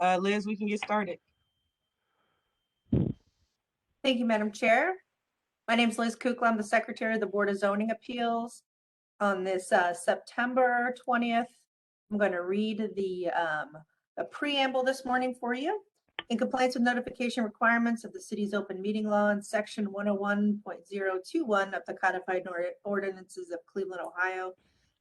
Liz, we can get started. Thank you, Madam Chair. My name is Liz Kukla. I'm the Secretary of the Board of Zoning Appeals. On this September 20th, I'm going to read the preamble this morning for you. In compliance with notification requirements of the city's open meeting law and section 101.021 of the codified ordinances of Cleveland, Ohio,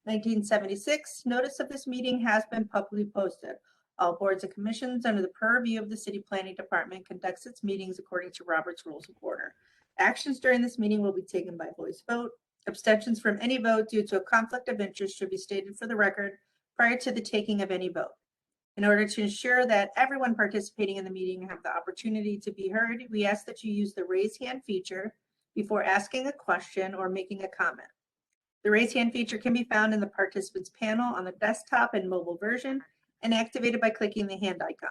1976, notice of this meeting has been publicly posted. All boards and commissions under the purview of the City Planning Department conducts its meetings according to Robert's Rules of Order. Actions during this meeting will be taken by voice vote. Abstentions from any vote due to a conflict of interest should be stated for the record prior to the taking of any vote. In order to ensure that everyone participating in the meeting have the opportunity to be heard, we ask that you use the raise hand feature before asking a question or making a comment. The raise hand feature can be found in the participants panel on the desktop and mobile version and activated by clicking the hand icon.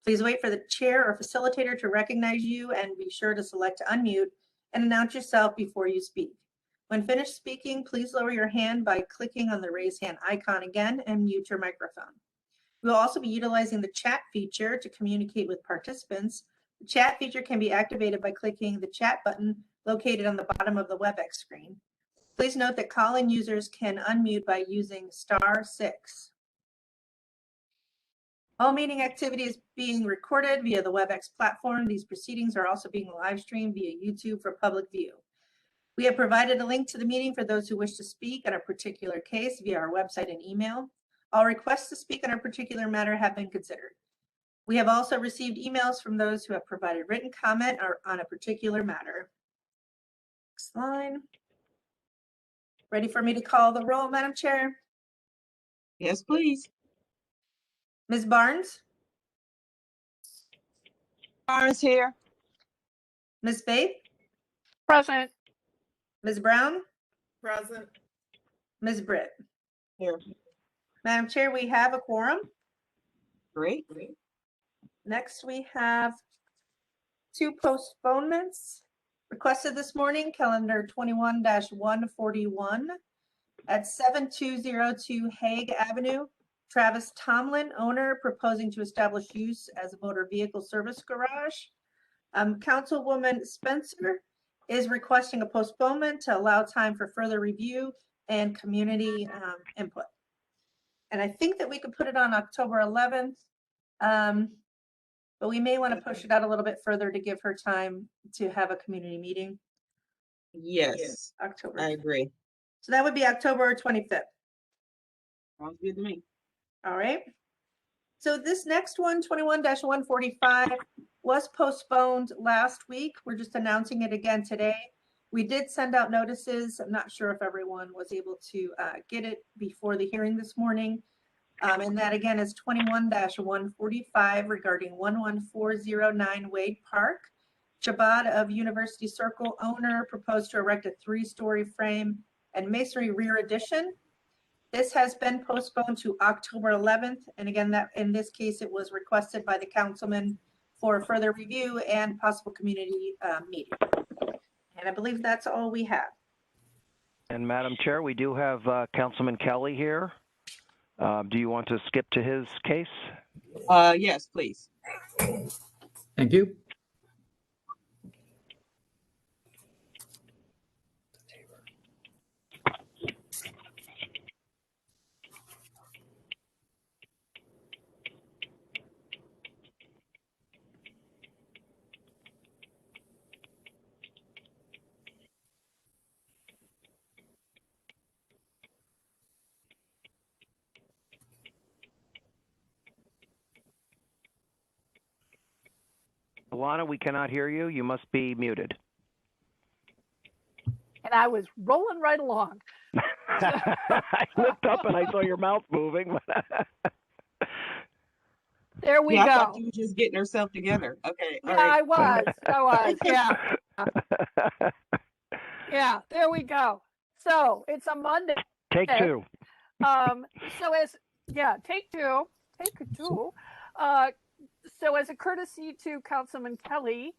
Please wait for the chair or facilitator to recognize you and be sure to select unmute and announce yourself before you speak. When finished speaking, please lower your hand by clicking on the raise hand icon again and mute your microphone. We'll also be utilizing the chat feature to communicate with participants. The chat feature can be activated by clicking the chat button located on the bottom of the WebEx screen. Please note that call-in users can unmute by using *6. All meeting activity is being recorded via the WebEx platform. These proceedings are also being live streamed via YouTube for public view. We have provided a link to the meeting for those who wish to speak on a particular case via our website and email. All requests to speak on a particular matter have been considered. We have also received emails from those who have provided written comment on a particular matter. Next line. Ready for me to call the roll, Madam Chair? Yes, please. Ms. Barnes? Barnes here. Ms. Faith? Present. Ms. Brown? Present. Ms. Britt? Here. Madam Chair, we have a quorum. Great. Next, we have two postponements requested this morning, calendar 21-141 at 7202 Hague Avenue. Travis Tomlin, owner, proposing to establish use as a motor vehicle service garage. Councilwoman Spencer is requesting a postponement to allow time for further review and community input. And I think that we could put it on October 11th, but we may want to push it out a little bit further to give her time to have a community meeting. Yes, October. I agree. So that would be October 25th. Sounds good to me. All right. So this next one, 21-145, was postponed last week. We're just announcing it again today. We did send out notices. I'm not sure if everyone was able to get it before the hearing this morning. And that again is 21-145 regarding 11409 Wade Park. Chabad of University Circle, owner, proposed to erect a 3-story frame and masonry rear addition. This has been postponed to October 11th. And again, that in this case, it was requested by the councilman for further review and possible community meeting. And I believe that's all we have. And Madam Chair, we do have Councilman Kelly here. Do you want to skip to his case? Yes, please. Thank you. Alana, we cannot hear you. You must be muted. And I was rolling right along. I looked up and I saw your mouth moving. There we I go. thought you were just getting herself together. Okay. Yeah, All right. I was. Yeah. Yeah, there we go. So it's a Monday. Take two. Take two. So as a courtesy to Councilman Kelly,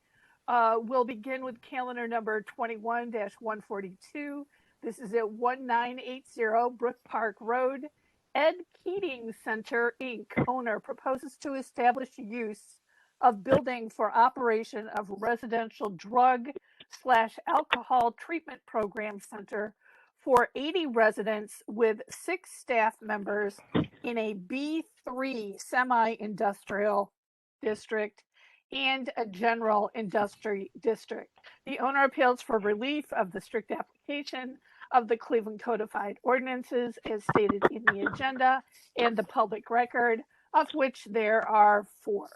we'll begin with calendar number 21-142. This is at 1980 Brook Park Road Ed Keating Center, Inc., owner, proposes to establish use of building for operation of residential drug/alcohol treatment program center for 80 residents with 6 staff members in a B3 semi-industrial district and a general industry district. The owner appeals for relief of the strict application of the Cleveland Codified Ordinances as stated in the agenda and the public record, of which there are 4.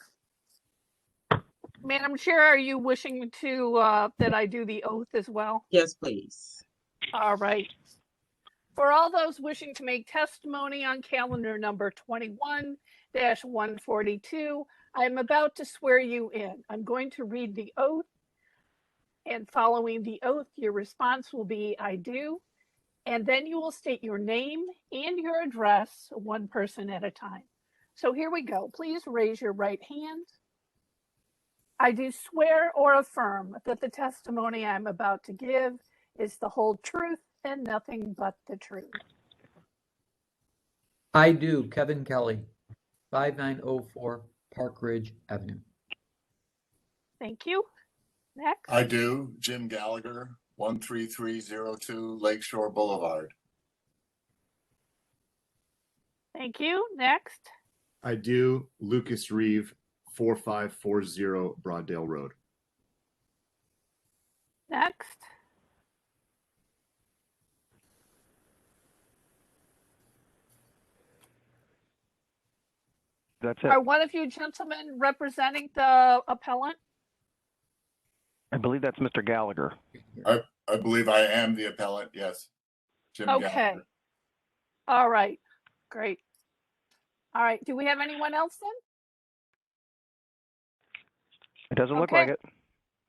Madam Chair, are you wishing to that I do the oath as well? Yes, please. All right. For all those wishing to make testimony on calendar number 21-142, I am about to swear you in. I'm going to read the oath, and following the oath, your response will be, I do, and then you will state your name and your address, one person at a time. So here we go. Please raise your right hand. I do swear or affirm that the testimony I'm about to give is the whole truth and nothing but the truth. I do, Kevin Kelly, 5904 Park Ridge Avenue. Thank you. Next. I do, Jim Gallagher, 13302 Lakeshore Boulevard. Thank you. Next. I do, Lucas Reeve, 4540 Broaddale Road. Next. That's it. Are one of you gentlemen representing the appellant? I believe that's Mr. Gallagher. I believe I am the appellant, yes. Jim Okay. Gallagher. All right. Great. All right. Do we have anyone else then? It doesn't look Okay. like it.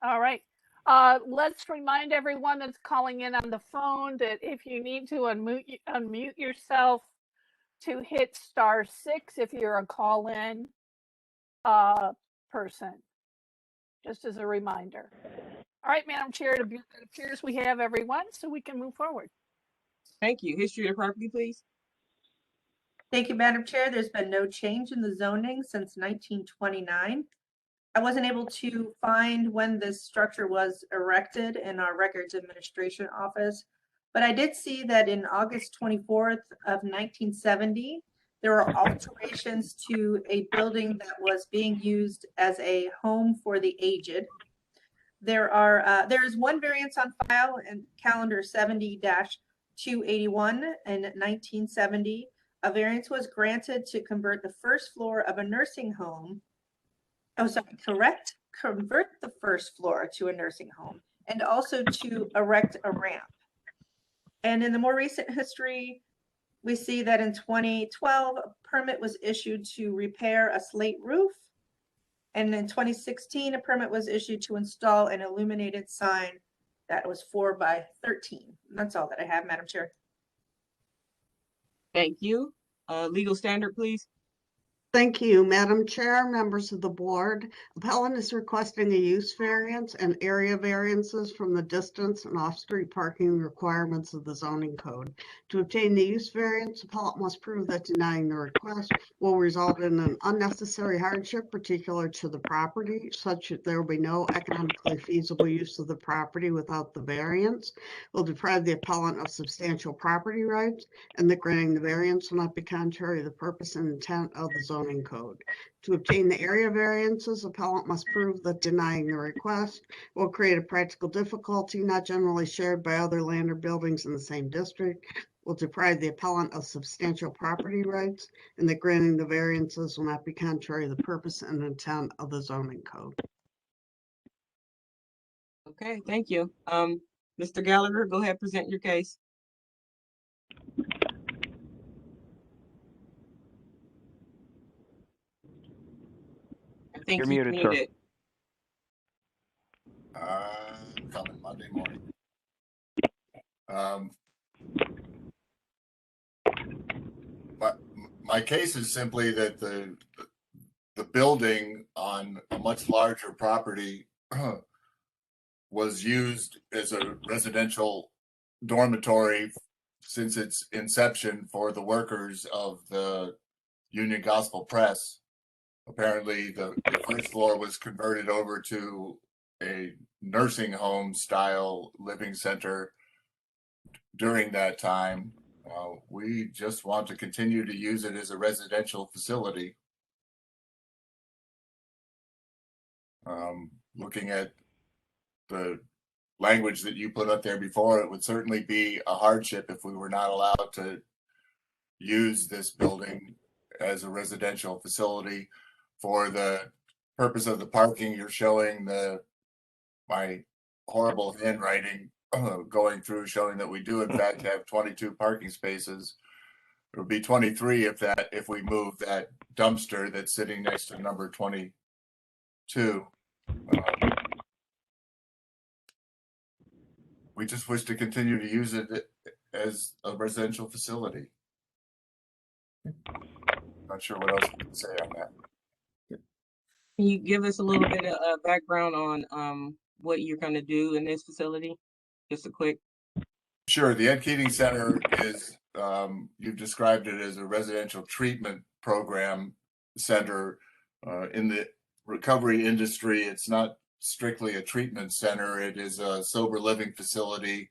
All right. Let's remind everyone that's calling in on the phone that if you need to unmute yourself, to hit *6 if you're a call-in person, just as a reminder. All right, Madam Chair, it appears we have everyone, so we can move forward. Thank you. History of the property, please. Thank you, Madam Chair. There's been no change in the zoning since 1929. I wasn't able to find when this structure was erected in our Records Administration Office, but I did see that in August 24th of 1970, there were alterations to a building that was being used as a home for the aged. There is one variance on file in calendar 70-281 in 1970. A variance was granted to convert the first floor of a nursing home. Convert the first floor to a nursing home, and also to erect a ramp. And in the more recent history, we see that in 2012, a permit was issued to repair a slate roof. And in 2016, a permit was issued to install an illuminated sign that was 4x13. And that's all that I have, Madam Chair. Thank you. Legal standard, please. Thank you, Madam Chair, members of the board. Appellant is requesting a use variance and area variances from the distance and off-street parking requirements of the zoning code. To obtain the use variance, appellant must prove that denying the request will result in an unnecessary hardship particular to the property, such that there will be no economically feasible use of the property without the variance, will deprive the appellant of substantial property rights, and that granting the variance will not be contrary to the purpose and intent of the zoning code. To obtain the area variances, appellant must prove that denying the request will create a practical difficulty not generally shared by other land or buildings in the same district, will deprive the appellant of substantial property rights, and that granting the variances will not be contrary to the purpose and intent of the zoning code. Okay, thank you. Mr. Gallagher, go ahead, present your case. I think You're muted, sir. Coming Monday morning. But my case is simply that the building on a much larger property was used as a residential dormitory since its inception for the workers of the Union Gospel Press. Apparently, the first floor was converted over to a nursing home style living center during that time. We just want to continue to use it as a residential facility. Looking at the language that you put up there before, it would certainly be a hardship if we were not allowed to use this building as a residential facility. For the purpose of the parking, you're showing my horrible handwriting going through, showing that we do in fact have 22 parking spaces. It would be 23 if we move that dumpster that's sitting next to number 22. We just wish to continue to use it as a residential facility. Not sure what else we can say on that. Can you give us a little bit of background on what you're going to do in this facility? Just a quick. Sure. The Ed Keating Center is, you've described it as a residential treatment program center. In the recovery industry, it's not strictly a treatment center. It is a sober living facility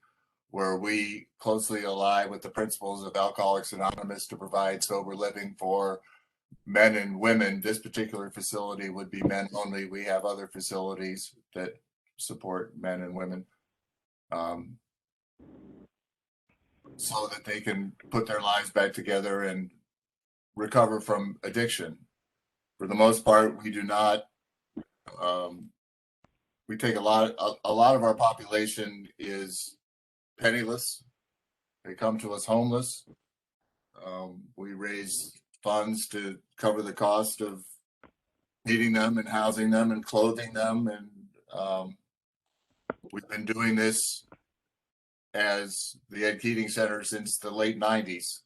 where we closely ally with the principles of Alcoholics Anonymous to provide sober living for men and women. This particular facility would be men only. We have other facilities that support men and women, so that they can put their lives back together and recover from addiction. For the most part, we do not. We take a lot of our population is penniless. They come to us homeless. We raise funds to cover the cost of feeding them and housing them and clothing them. And we've been doing this as the Ed Keating Center since the late 90s.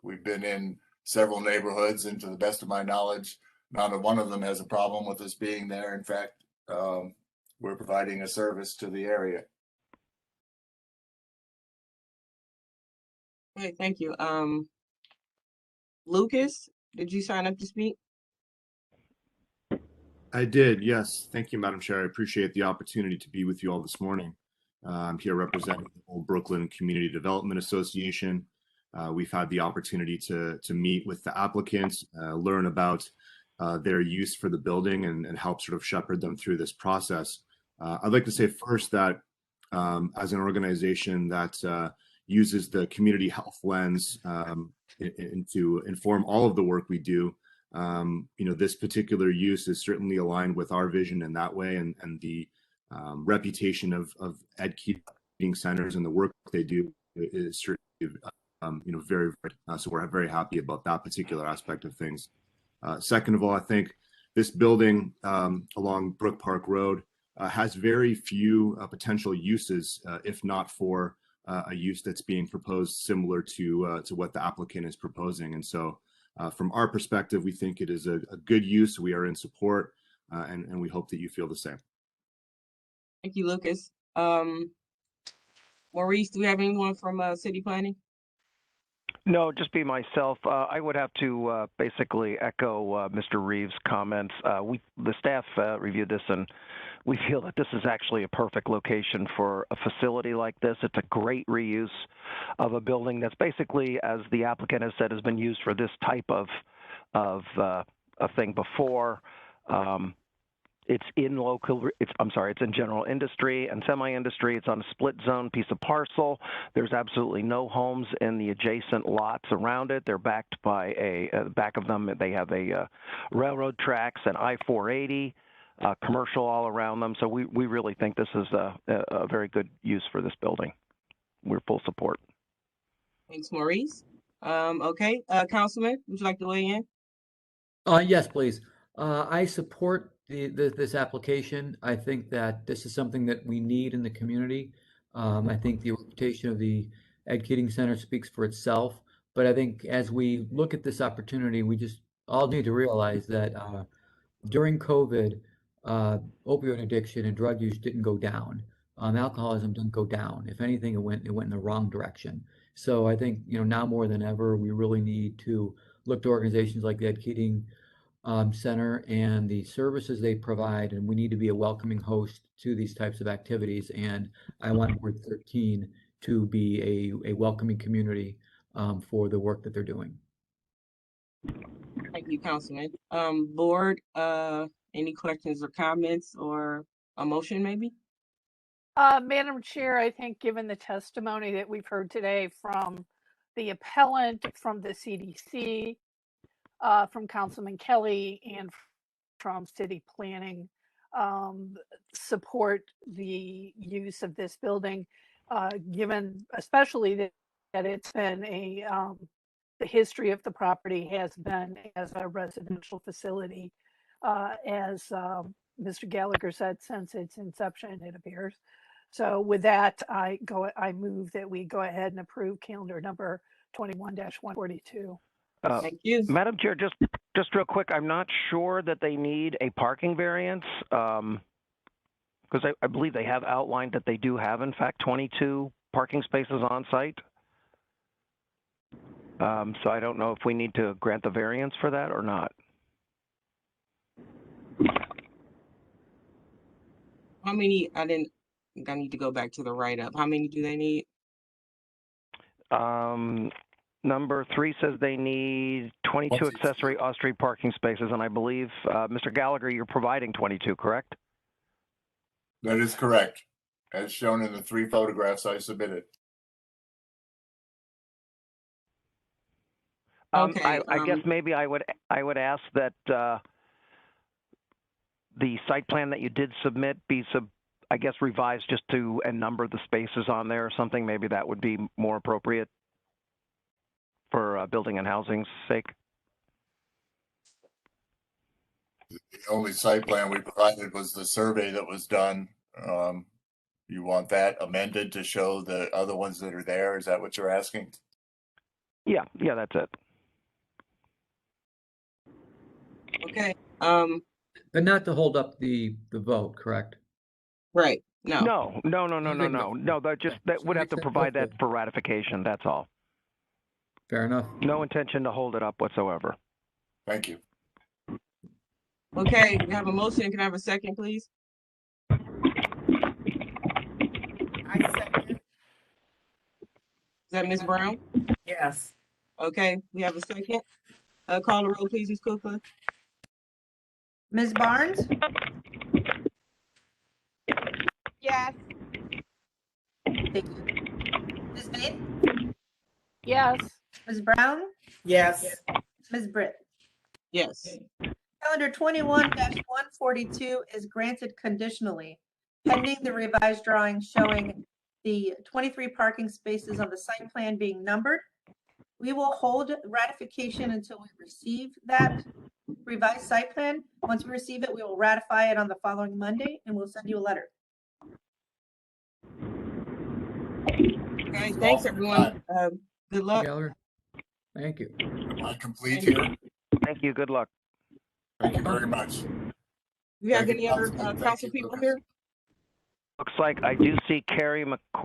We've been in several neighborhoods, and to the best of my knowledge, not one of them has a problem with us being there. In fact, we're providing a service to the area. Okay, thank you. Lucas, did you sign up to speak? I did, yes. Thank you, Madam Chair. I appreciate the opportunity to be with you all this morning. I'm here representing the Old Brooklyn Community Development Association. We've had the opportunity to meet with the applicants, learn about their use for the building, and help sort of shepherd them through this process. I'd like to say first that as an organization that uses the community health lens to inform all of the work we do, this particular use is certainly aligned with our vision in that way, and the reputation of Ed Keating centers and the work they do is certainly very, so we're very happy about that particular aspect of things. Second of all, I think this building along Brook Park Road has very few potential uses, if not for a use that's being proposed similar to what the applicant is proposing. And so from our perspective, we think it is a good use. We are in support, and we hope that you feel the same. Thank you, Lucas. Maurice, do we have anyone from city planning? No, just be myself. I would have to basically echo Mr. Reeves' comments. The staff reviewed this, and we feel that this is actually a perfect location for a facility like this. It's a great reuse of a building that's basically, as the applicant has said, has been used for this type of a thing before. It's in it's in general industry and semi-industry. It's on a split zone piece of parcel. There's absolutely no homes in the adjacent lots around it. They're backed by back of them, they have a railroad tracks and I-480, commercial all around them. So we really think this is a very good use for this building. We're full support. Thanks, Maurice. Okay, Councilman, would you like to weigh in? Yes, please. I support this application. I think that this is something that we need in the community. I think the reputation of the Ed Keating Center speaks for itself. But I think as we look at this opportunity, we just all need to realize that during COVID, opioid addiction and drug use didn't go down. Alcoholism didn't go down. If anything, it went in the wrong direction. So I think, now more than ever, we really need to look to organizations like the Ed Keating Center and the services they provide, and we need to be a welcoming host to these types of activities. And I want Ward 13 to be a welcoming community for the work that they're doing. Thank you, Councilman. Board, any questions or comments or a motion maybe? Madam Chair, I think given the testimony that we've heard today from the appellant, from the CDC, from Councilman Kelly, and from City Planning, support the use of this building, given especially that it's been the history of the property has been as a residential facility, as Mr. Gallagher said, since its inception, it appears. So with that, I move that we go ahead and approve calendar number 21-142. Thank you. Madam Chair, just real quick, I'm not sure that they need a parking variance, because I believe they have outlined that they do have, in fact, 22 parking spaces on site. So I don't know if we need to grant the variance for that or not. How many? I think I need to go back to the write-up. How many do they need? Number 3 says they need 22 accessory off-street parking spaces, and I believe, Mr. Gallagher, you're providing 22, correct? That is correct, as shown in the 3 photographs I submitted. Okay, I guess maybe I would ask that the site plan that you did submit be I guess revised just to and number the spaces on there or something. Maybe that would be more appropriate for building and housing's sake. The only site plan we provided was the survey that was done. You want that amended to show the other ones that are there? Is that what you're asking? Yeah, that's it. okay. But not to hold up the vote, correct? Right. No. No. That would have to provide that for ratification. That's all. Fair enough. No intention to hold it up whatsoever. Thank you. Okay, we have a motion. Can I have a second, please? I second. Is that Ms. Brown? Yes. Okay, we have a second. Call the roll, please, Ms. Kukla. Ms. Barnes, Yes. thank you. Ms. Bain, Yes. Ms. Brown, Yes. Ms. Britt. Yes. Calendar 21-142 is granted conditionally, pending the revised drawing showing the 23 parking spaces on the site plan being numbered. We will hold ratification until we receive that revised site plan. Once we receive it, we will ratify it on the following Monday, and we'll send you a letter. Okay, thanks, everyone. Good luck. Gallagher, thank you. Am I complete here? Thank you. Good luck. Thank you very much. Do you have Thank any you, other Councilman. Thank council you, people Lucas. here? Looks like I do see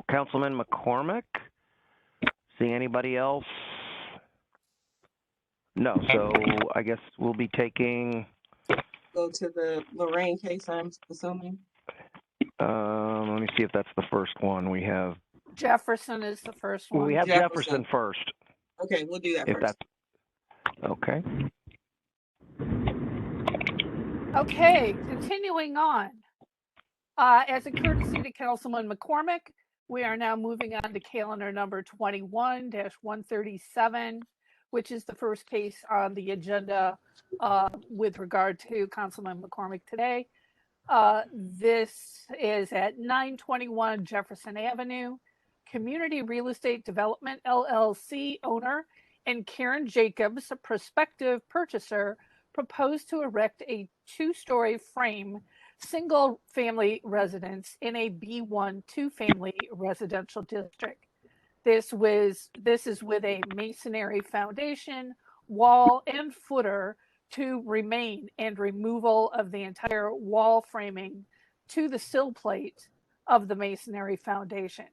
Councilman McCormick. See anybody else? No, so I guess we'll be taking. Go to the Lorraine case, I'm assuming. Let me see if that's the first one. We have. Jefferson is the first one. We have Jefferson first. Okay, we'll do that If first. that's okay. Okay, continuing on. As a courtesy to Councilman McCormick, we are now moving on to calendar number 21-137, which is the first case on the agenda with regard to Councilman McCormick today. This is at 921 Jefferson Avenue. Community Real Estate Development LLC owner and Karen Jacobs, a prospective purchaser, proposed to erect a 2-story frame single-family residence in a B1 2-family residential district. This is with a masonry foundation, wall, and footer to remain, and removal of the entire wall framing to the sill plate of the masonry foundation.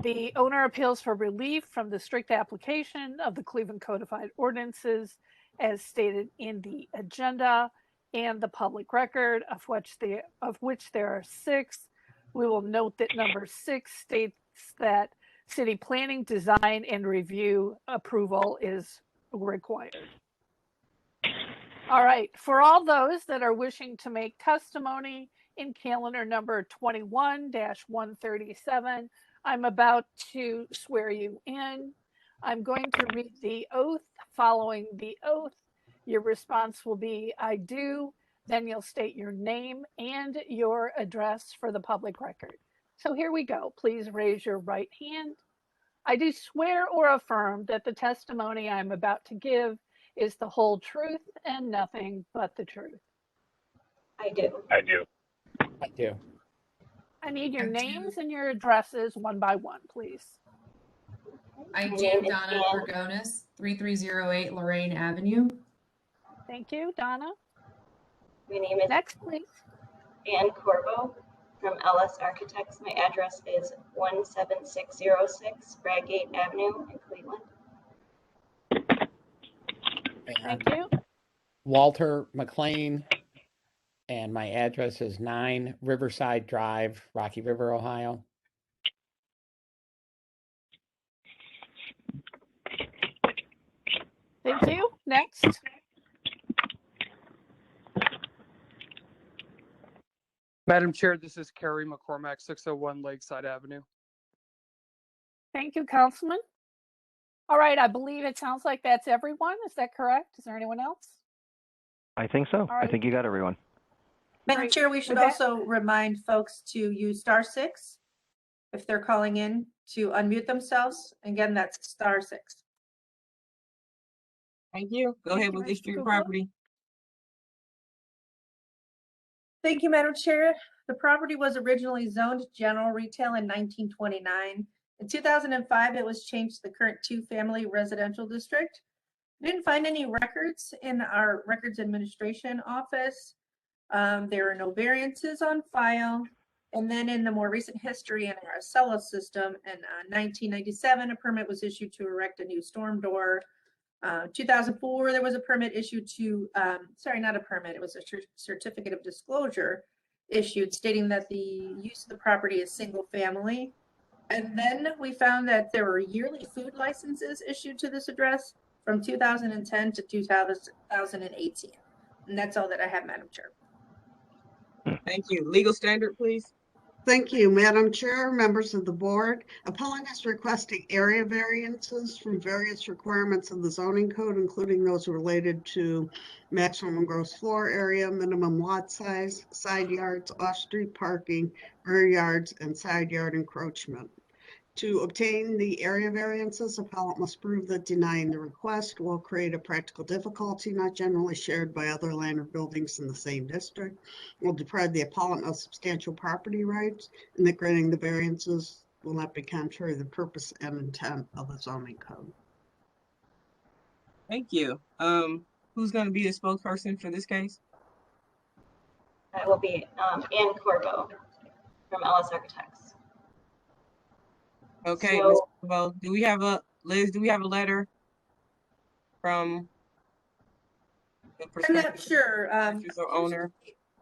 The owner appeals for relief from the strict application of the Cleveland Codified Ordinances as stated in the agenda and the public record, of which there are 6. We will note that number 6 states that city planning, design, and review approval is required. All right, for all those that are wishing to make testimony in calendar number 21-137, I'm about to swear you in. I'm going to read the oath. Following the oath, your response will be, I do. Then you'll state your name and your address for the public record. So here we go. Please raise your right hand. I do swear or affirm that the testimony I'm about to give is the whole truth and nothing but the truth. I do. I do. I do. I need your names and your addresses one by one, please. My I do, name is Donna Ann. Bergonis, 3308 Lorraine Avenue. Thank you, Donna. My name is Next, please. Ann Corbo from LS Architects. My address is 17606 Bradgate Avenue in Cleveland. Thank you. Walter McLean, and my address is 9 Riverside Drive, Rocky River, Ohio. Thank you. Next. Madam Chair, this is Kerry McCormack, 601 Lakeside Avenue. Thank you, Councilman. All right, I believe it sounds like that's everyone. Is that correct? Is there anyone else? I think so. All right. I think you got everyone. Madam Great. Chair, we should With that- also remind folks to use *6 if they're calling in to unmute themselves. Again, that's *6. Thank you. Go ahead with Mr. this street Kukla. property. Thank you, Madam Chair. The property was originally zoned general retail in 1929. In 2005, it was changed to the current 2-family residential district. We didn't find any records in our records administration office. There are no variances on file. And then in the more recent history in our Acela system, in 1997, a permit was issued to erect a new storm door. 2004, there was a permit issued to, sorry, not a permit, it was a certificate of disclosure issued stating that the use of the property is single family. And then we found that there were yearly food licenses issued to this address from 2010 to 2018. And that's all that I have, Madam Chair. Thank you. Legal standard, please. Thank you, Madam Chair, members of the board. Appellant is requesting area variances from various requirements of the zoning code, including those related to maximum gross floor area, minimum lot size, side yards, off-street parking, rear yards, and side yard encroachment. To obtain the area variances, appellant must prove that denying the request will create a practical difficulty not generally shared by other land or buildings in the same district, will deprive the appellant of substantial property rights, and that granting the variances will not be contrary to the purpose and intent of the zoning code. Thank you. Who's going to be the spokesperson for this case? That will be Ann Corbo from LS Architects. Okay, So- Ms. Corbo, do we have a, Liz, do we have a letter from the I'm not prospective sure. purchasers or owner?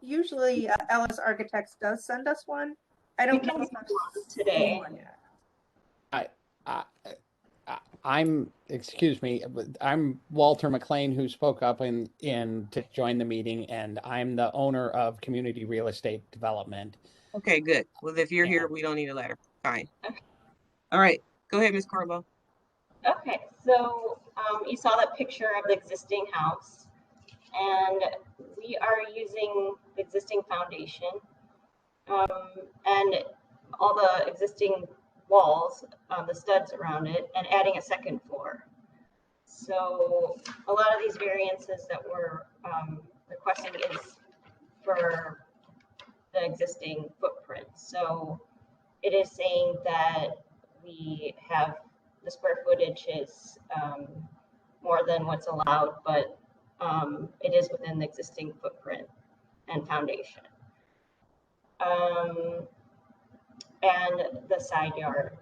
Usually LS Architects does send us one. I don't We know can if get I've one seen today. one yet. Excuse me, but I'm Walter McLean, who spoke up in to join the meeting, and I'm the owner of Community Real Estate Development. Okay, good. Well, if you're here, we don't need a letter. Fine. All right, go ahead, Ms. Corbo. Okay, so you saw that picture of the existing house, and we are using the existing foundation and all the existing walls, the studs around it, and adding a second floor. So a lot of these variances that we're requesting is for the existing footprint. So it is saying that we have the square footage is more than what's allowed, but it is within the existing footprint and foundation. and the side yard.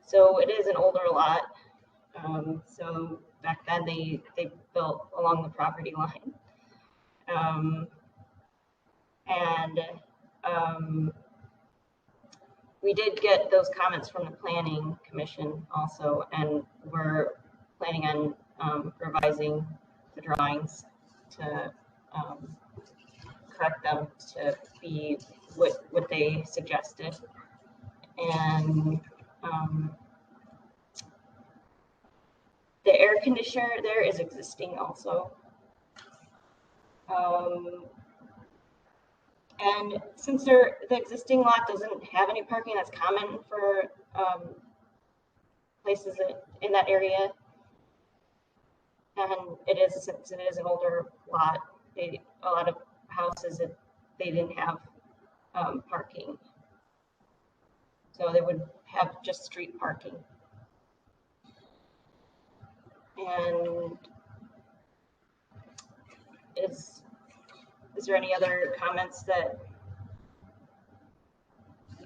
So it is an older lot. So back then they built along the property line. We did get those comments from the planning commission also, and we're planning on revising the drawings to correct them to be what they suggested. And the air conditioner there is existing also. And since the existing lot doesn't have any parking, that's common for places in that area. And since it is an older lot, a lot of houses they didn't have parking. So they would have just street parking. And is there any other comments that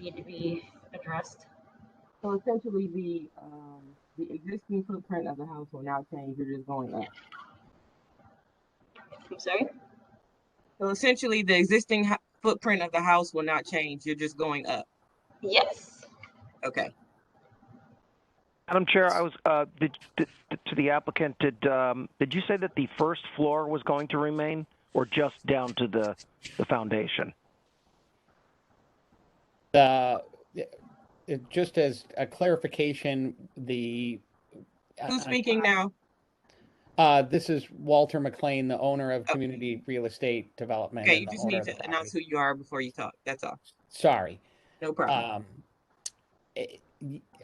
need to be addressed? So essentially, the existing footprint of the house will now change. You're just going up. I'm sorry? So essentially, the existing footprint of the house will not change. You're just going up. Yes. Okay. Madam Chair, I was to the applicant. Did you say that the first floor was going to remain, or just down to the foundation? Just as a clarification, Who's speaking now? This is Walter McLean, the owner of Community Real Estate Development. Okay, and you the just owner need of the to announce who property. you are before you talk. That's all. Sorry. No problem.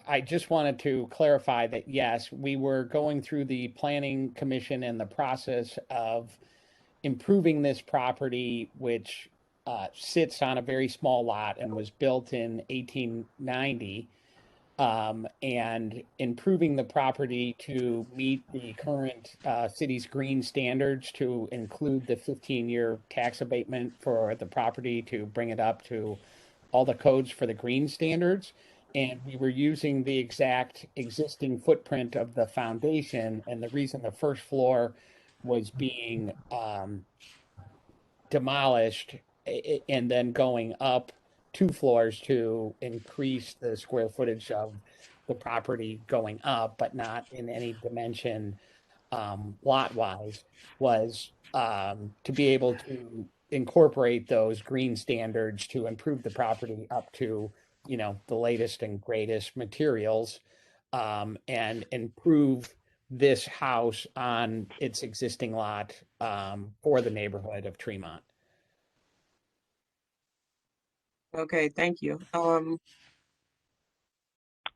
I just wanted to clarify that, yes, we were going through the planning commission and the process of improving this property, which sits on a very small lot and was built in 1890, and improving the property to meet the current city's green standards, to include the 15-year tax abatement for the property to bring it up to all the codes for the green standards. And we were using the exact existing footprint of the foundation. And the reason the first floor was being demolished and then going up 2 floors to increase the square footage of the property going up, but not in any dimension lot wise, was to be able to incorporate those green standards to improve the property up to, the latest and greatest materials, and improve this house on its existing lot for the neighborhood of Tremont. Okay, thank you.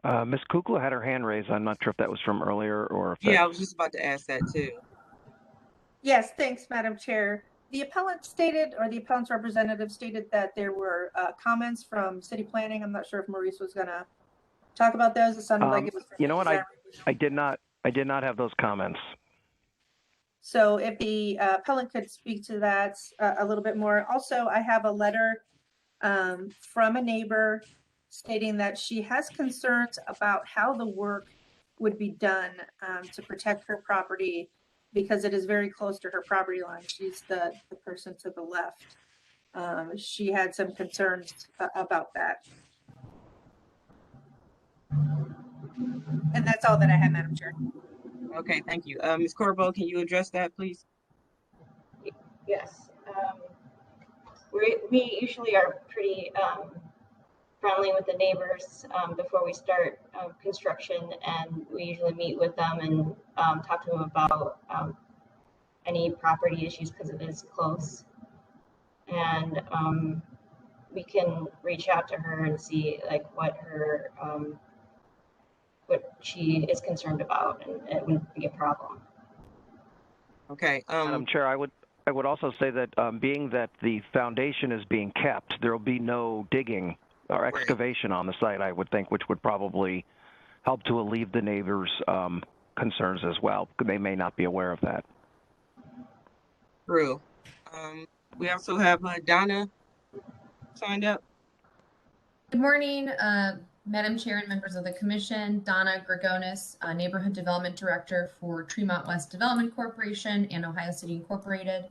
Ms. Kukla had her hand raised. I'm not sure if that was from earlier or if Yeah, I was just about to ask that too. Yes, thanks, Madam Chair. The appellant stated, or the appellant's representative stated, that there were comments from city planning. I'm not sure if Maurice was going to talk about those. It sounded like it was. You know what? I did not have those comments. So if the appellant could speak to that a little bit more. Also, I have a letter from a neighbor stating that she has concerns about how the work would be done to protect her property, because it is very close to her property line. She's the person to the left. She had some concerns about that. And that's all that I have, Madam Chair. Okay, thank you. Ms. Corbo, can you address that, please? Yes. We usually are pretty friendly with the neighbors before we start construction, and we usually meet with them and talk to them about any property issues, because it is close. And we can reach out to her and see what her what she is concerned about, and it wouldn't be a problem. Okay. Madam Chair, I would also say that being that the foundation is being kept, there will be no digging or excavation on the site, I would think, which would probably help to alleviate the neighbors' concerns as well. They may not be aware of that. True. We also have Donna signed up. Good morning, Madam Chair and members of the Commission. Donna Gregonis, Neighborhood Development Director for Tremont West Development Corporation and Ohio City Incorporated.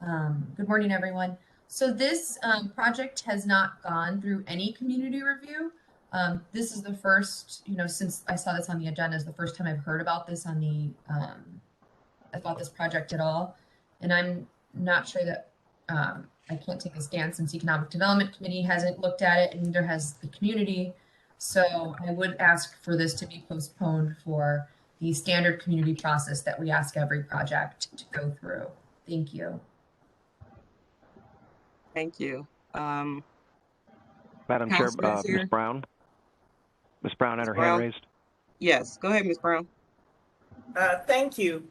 Good morning, everyone. So this project has not gone through any community review. This is the first, since I saw this on the agenda, is the first time I've heard about this on the about this project at all. And I'm not sure that I can't take a stand since Economic Development Committee hasn't looked at it and neither has the community. So I would ask for this to be postponed for the standard community process that we ask every project to go through. Thank you. Thank you. Madam Chair, Councilman's Ms. here. Brown. Ms. Brown had Ms. her Brown? hand raised. Yes, go ahead, Ms. Brown. Thank you.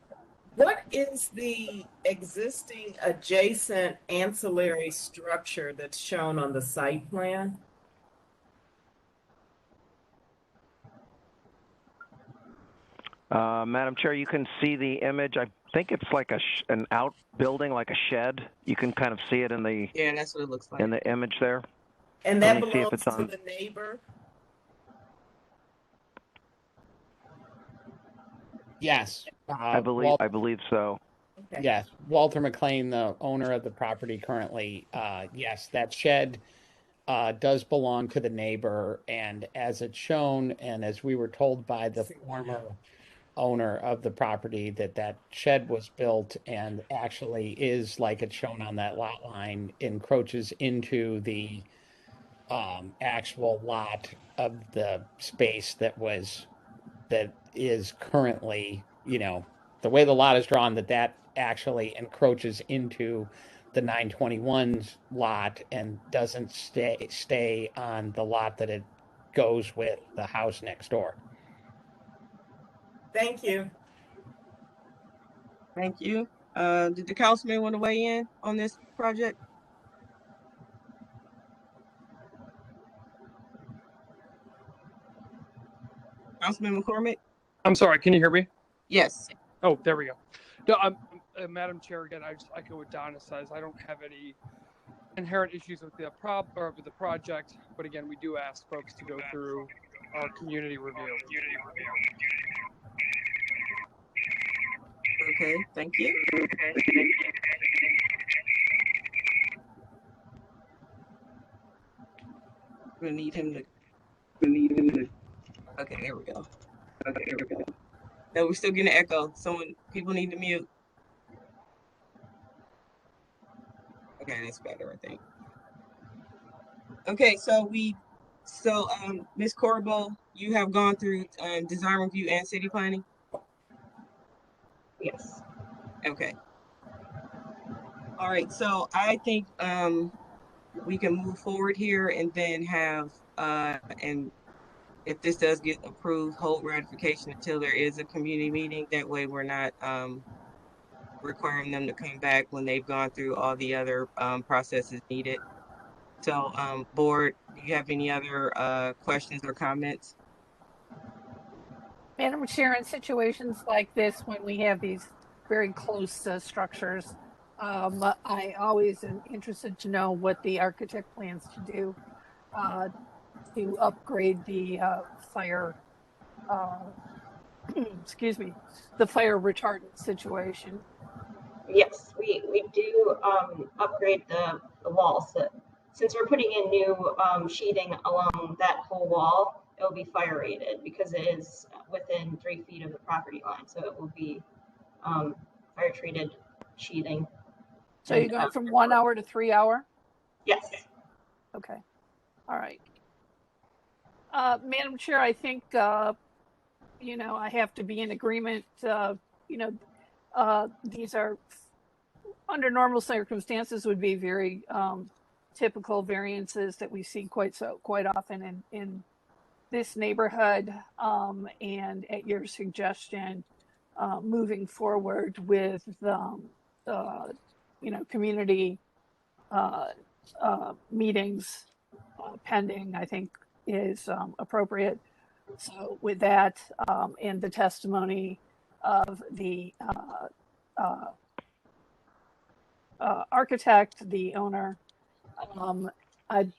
What is the existing adjacent ancillary structure that's shown on the site plan? Madam Chair, you can see the image. I think it's like an outbuilding, like a shed. You can kind of see it in the Yeah, that's what it looks like. in the image there. And Let that me see if belongs it's to on. the neighbor? Yes. I believe so. Okay. Yes, Walter McLean, the owner of the property currently, yes, that shed does belong to the neighbor, and as it's shown, and as we were told by the former owner of the property, that shed was built and actually is, like it's shown on that lot line, encroaches into the actual lot of the space that is currently, the way the lot is drawn, that actually encroaches into the 921's lot and doesn't stay on the lot that it goes with the house next door. Thank you. Thank you. Did the councilman want to weigh in on this project? Councilman McCormick? I'm sorry, can you hear me? Yes. Oh, there we go. No, Madam Chair, again, I just echo what Donna says. I don't have any inherent issues with the with the project, but again, we do ask folks to go through our community review. Okay, thank you. We need him to. Okay, there we go. No, we're still getting an echo. People need to mute. Okay, that's better, I think. Okay, so Ms. Corbo, you have gone through design review and city planning? Yes. Okay. All right, so I think we can move forward here and then have and if this does get approved, hold ratification until there is a community meeting. That way we're not requiring them to come back when they've gone through all the other processes needed. So board, do you have any other questions or comments? Madam Chair, in situations like this, when we have these very close structures, I always am interested to know what the architect plans to do to upgrade the fire, excuse me, the fire retardant situation. Yes, we do upgrade the walls. Since we're putting in new sheathing along that whole wall, it will be fire rated because it is within 3 feet of the property line. So it will be fire treated sheathing. So you're going from 1 hour to 3 hour? Yes. Okay. All right. Madam Chair, I think, I have to be in agreement. These are, under normal circumstances, would be very typical variances that we see quite often in this neighborhood. And at your suggestion, moving forward with the community meetings pending, I think is appropriate. So with that and the testimony of the architect, the owner, I'd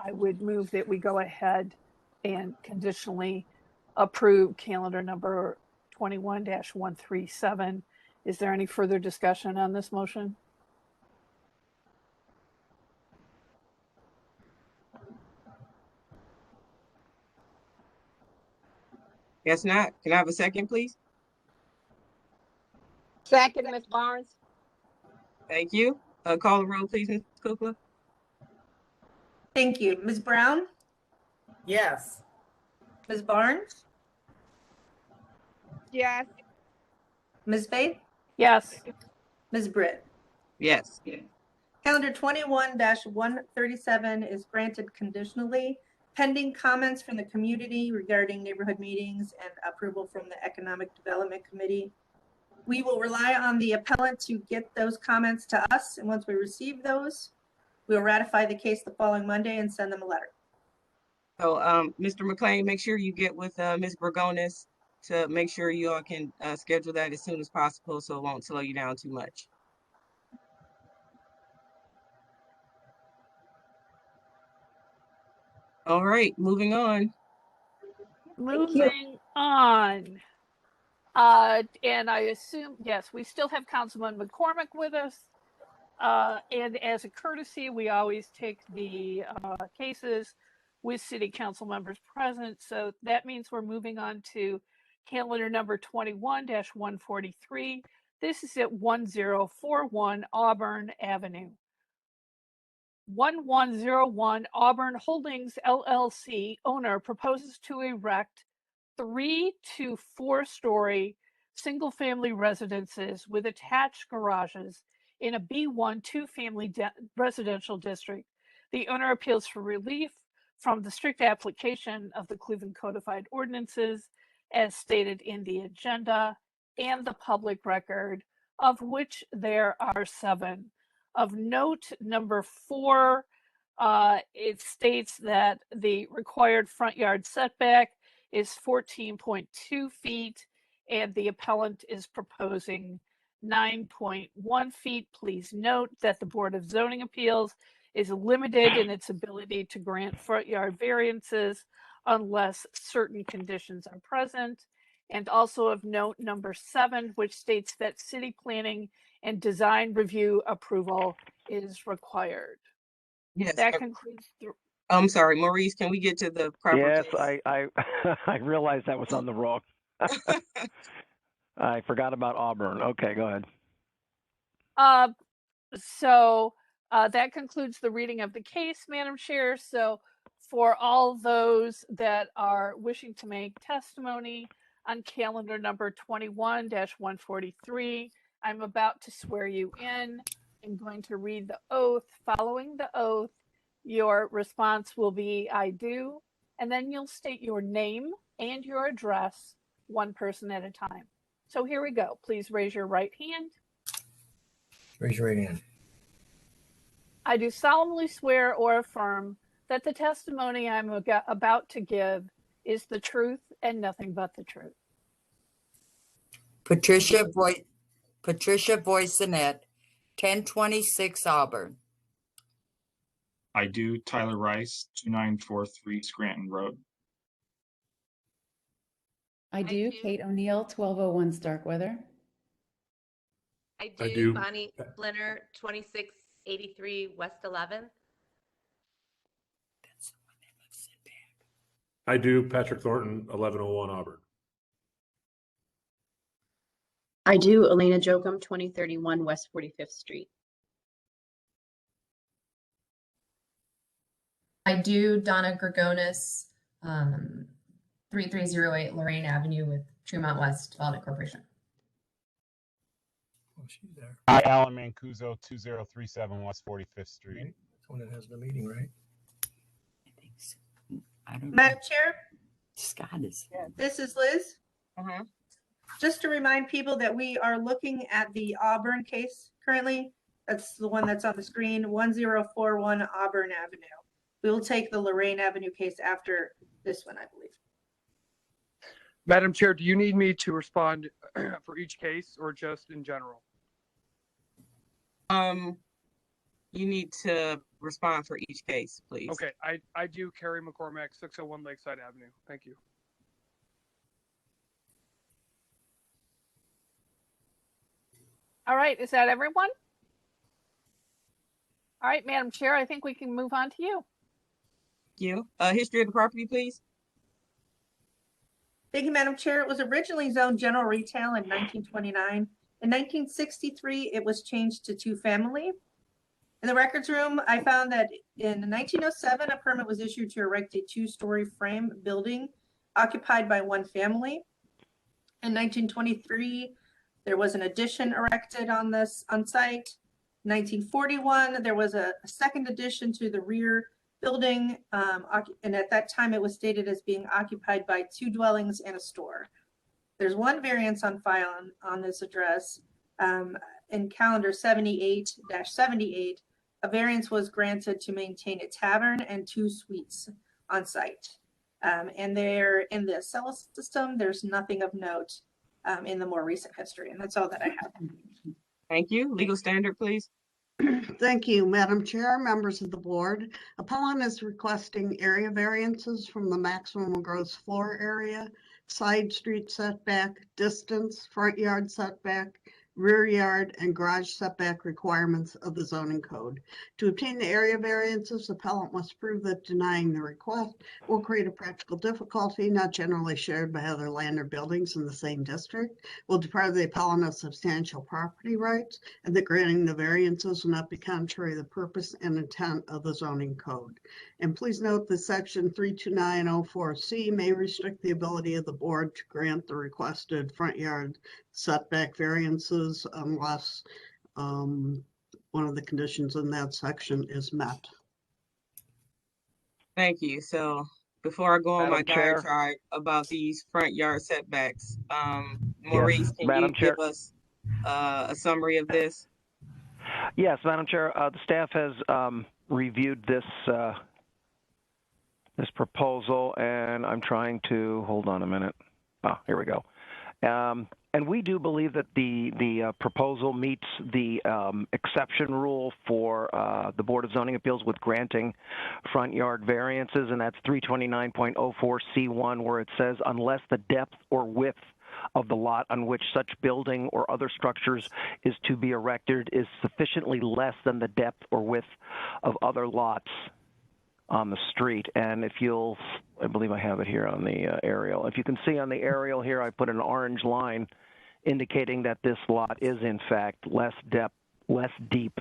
I would move that we go ahead and conditionally approve calendar number 21-137. Is there any further discussion on this motion? Guess not. Can I have a second, please? Second, Ms. Barnes. Thank you. Call the roll, please, Ms. Kukla. Thank you. Ms. Brown, Yes. Ms. Barnes, Yes. Ms. Faith, Yes. Ms. Britt. Yes. Calendar 21-137 is granted conditionally pending comments from the community regarding neighborhood meetings and approval from the Economic Development Committee. We will rely on the appellant to get those comments to us, and once we receive those, we'll ratify the case the following Monday and send them a letter. So, Mr. McLean, make sure you get with Ms. Bergonis to make sure you all can schedule that as soon as possible so it won't slow you down too much. All right, moving on. Moving on. And I assume, yes, we still have Councilman McCormick with us. And as a courtesy, we always take the cases with city council members present. So that means we're moving on to calendar number 21-143. This is at 1041 Auburn Avenue. 1101 Auburn Holdings LLC owner proposes to erect 3 to 4 story single family residences with attached garages in a B1 two-family residential district. The owner appeals for relief from the strict application of the Cleveland Codified Ordinances as stated in the agenda and the public record, of which there are 7. Of note, number 4, it states that the required front yard setback is 14.2 feet, and the appellant is proposing 9.1 feet. Please note that the Board of Zoning Appeals is limited in its ability to grant front yard variances unless certain conditions are present. And also of note, number 7, which states that city planning and design review approval is required. Yes. That concludes the. I'm sorry, Maurice, can we get to the proper Yes, case? I realized that was on the wrong. I forgot about Auburn. Okay, go ahead. So that concludes the reading of the case, Madam Chair. So for all those that are wishing to make testimony on calendar number 21-143, I'm about to swear you in. I'm going to read the oath. Following the oath, your response will be, I do, and then you'll state your name and your address, one person at a time. So here we go. Please raise your right hand. Raise your right hand. I do solemnly swear or affirm that the testimony I'm about to give is the truth and nothing but the truth. Patricia Boysonet, 1026 Auburn. I do. Tyler Rice, 2943 Scranton Road. I do. Kate O'Neill, 1201 Starkweather. I do. Bonnie Blinner, 2683 West 11th. I do. Patrick Thornton, 1101 Auburn. I do. Elena Jokum, 2031 West 45th Street. I do. Donna Gregonis, 3308 Lorraine Avenue with Tremont West Development Corporation. Oh, she's there. I, Alan Mancuso, 2037 West 45th Street. Right. That's one that has the meeting, right? I think so. I don't know. Madam Chair, Scott is. this is Liz. Just to remind people that we are looking at the Auburn case currently. That's the one that's on the screen, 1041 Auburn Avenue. We will take the Lorraine Avenue case after this one, I believe. Madam Chair, do you need me to respond for each case or just in general? You need to respond for each case, please. Okay, I do Carrie McCormack, 601 Lakeside Avenue. Thank you. All right, is that everyone? All right, Madam Chair, I think we can move on to you. You. History of the property, please. Thank you, Madam Chair. It was originally zoned general retail in 1929. In 1963, it was changed to two-family. In the records room, I found that in 1907, a permit was issued to erect a two-story frame building occupied by one family. In 1923, there was an addition erected on site. 1941, there was a second addition to the rear building, and at that time it was stated as being occupied by two dwellings and a store. There's one variance on file on this address. In calendar 78-78, a variance was granted to maintain a tavern and two suites on site. And there in the cell system, there's nothing of note in the more recent history. And that's all that I have. Thank you. Legal standard, please. Thank you, Madam Chair, members of the board. Appellant is requesting area variances from the maximum gross floor area, side street setback, distance, front yard setback, rear yard, and garage setback requirements of the zoning code. To obtain the area variances, appellant must prove that denying the request will create a practical difficulty not generally shared by other land or buildings in the same district, will deprive the appellant of substantial property rights, and that granting the variances will not be contrary to the purpose and intent of the zoning code. And please note that section 32904C may restrict the ability of the board to grant the requested front yard setback variances unless one of the conditions in that section is met. Thank you. So before I go on my Madam Chair. diatribe about these front yard setbacks, Maurice, can Madam you Chair. give us a summary of this? Yes, Madam Chair, the staff has reviewed this this proposal, and I'm trying to hold on a minute. Here we go. And we do believe that the proposal meets the exception rule for the Board of Zoning Appeals with granting front yard variances, and that's 329.04C1, where it says unless the depth or width of the lot on which such building or other structures is to be erected is sufficiently less than the depth or width of other lots on the street. And if you'll, I believe I have it here on the aerial. If you can see on the aerial here, I put an orange line indicating that this lot is in fact less deep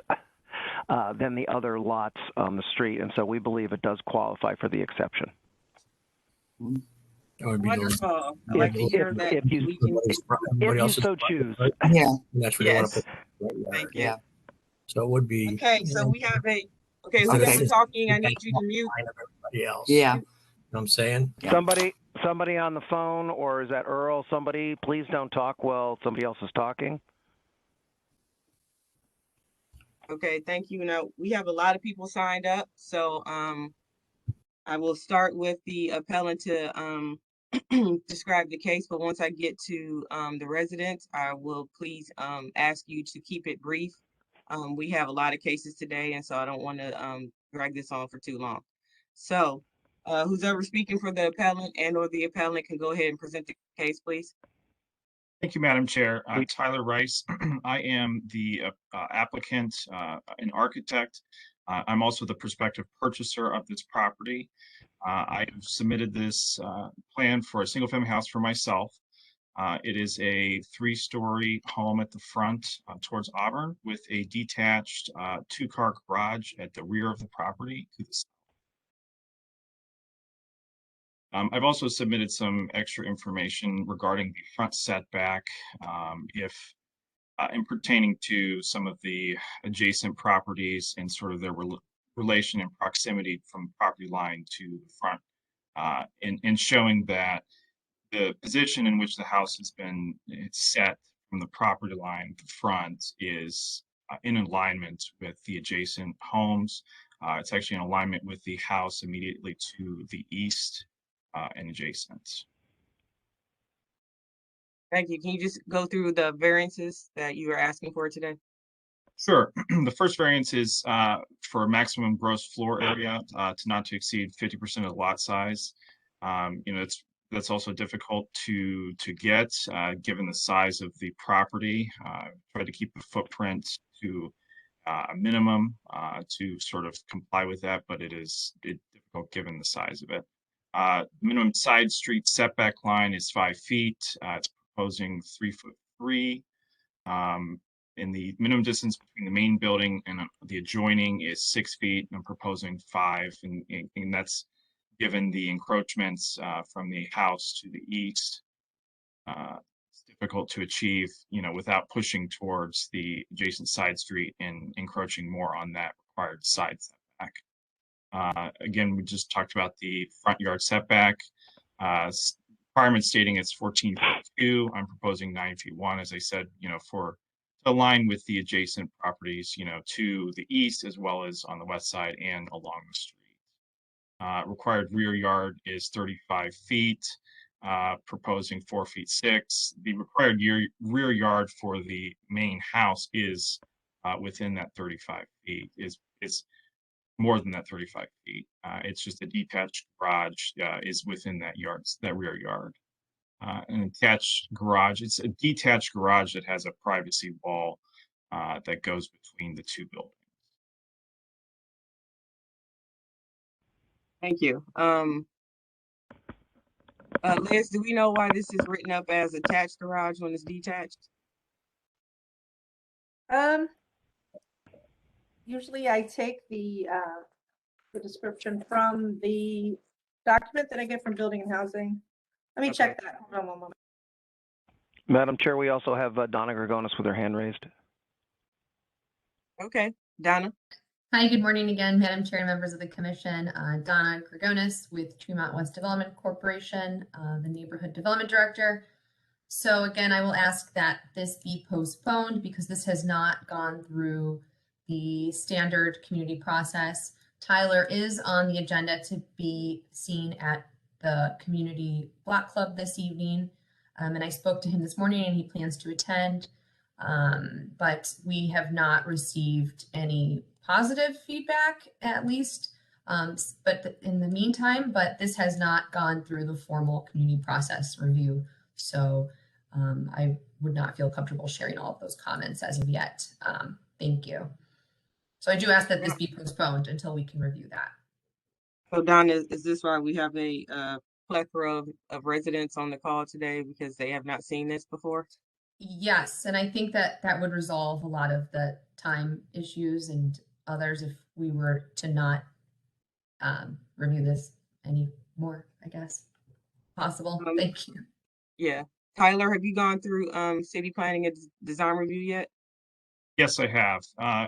than the other lots on the street. And so we believe it does qualify for the exception. Wonderful. I like to hear that. If you so choose. Yeah. That's where they want to put Thank you. Yeah. So it would be. Okay, so we have whoever's talking, I need you to mute. Everybody else. Yeah. You know what I'm saying? Somebody on the phone, or is that Earl? Somebody, please don't talk while somebody else is talking. Okay, thank you. Now, we have a lot of people signed up, so I will start with the appellant to describe the case, but once I get to the residents, I will please ask you to keep it brief. We have a lot of cases today, and so I don't want to drag this on for too long. So who's ever speaking for the appellant and or the appellant can go ahead and present the case, please. Thank you, Madam Chair. Tyler Rice. I am the applicant, an architect. I'm also the prospective purchaser of this property. I've submitted this plan for a single-family house for myself. It is a 3-story home at the front towards Auburn with a detached 2-car garage at the rear of the property to the south. I've also submitted some extra information regarding the front setback in pertaining to some of the adjacent properties and sort of their relation and proximity from property line to the front, and showing that the position in which the house has been set from the property line to the front is in alignment with the adjacent homes. It's actually in alignment with the house immediately to the east and adjacent. Thank you. Can you just go through the variances that you are asking for today? Sure. The first variance is for a maximum gross floor area to not to exceed 50% of the lot size. That's also difficult to get given the size of the property. Try to keep the footprint to a minimum to sort of comply with that, but it's difficult given the size of it. Minimum side street setback line is 5 feet. It's proposing 3'3". And the minimum distance between the main building and the adjoining is 6 feet. And I'm proposing 5, and that's given the encroachments from the house to the east. It's difficult to achieve, without pushing towards the adjacent side street and encroaching more on that required side setback. Again, we just talked about the front yard setback. Requirement stating it's 14.2. I'm proposing 9.1, as I said, for to align with the adjacent properties, to the east as well as on the west side and along the street. Required rear yard is 35 feet, proposing 4'6". The required rear yard for the main house is within that 35 feet, is more than that 35 feet. It's just a detached garage is within that rear yard. An attached garage, it's a detached garage that has a privacy wall that goes between the two buildings. Thank you. Liz, do we know why this is written up as attached garage when it's detached? Usually I take the description from the document that I get from Building and Housing. Let me check that. Hold on one moment. Madam Chair, we also have Donna Gregonis with her hand raised. Okay, Donna. Hi, good morning again, Madam Chair and members of the Commission. Donna Gregonis with Tremont West Development Corporation, the Neighborhood Development Director. So again, I will ask that this be postponed because this has not gone through the standard community process. Tyler is on the agenda to be seen at the Community Block Club this evening. And I spoke to him this morning and he plans to attend. But we have not received any positive feedback, at least. But in the meantime, this has not gone through the formal community process review. So I would not feel comfortable sharing all of those comments as of yet. Thank you. So I do ask that this be postponed until we can review that. So Donna, is this why we have a plethora of residents on the call today because they have not seen this before? Yes, and I think that that would resolve a lot of the time issues and others if we were to not review this anymore, I guess. Possible. Thank you. Yeah. Tyler, have you gone through city planning and design review yet? Yes, I have.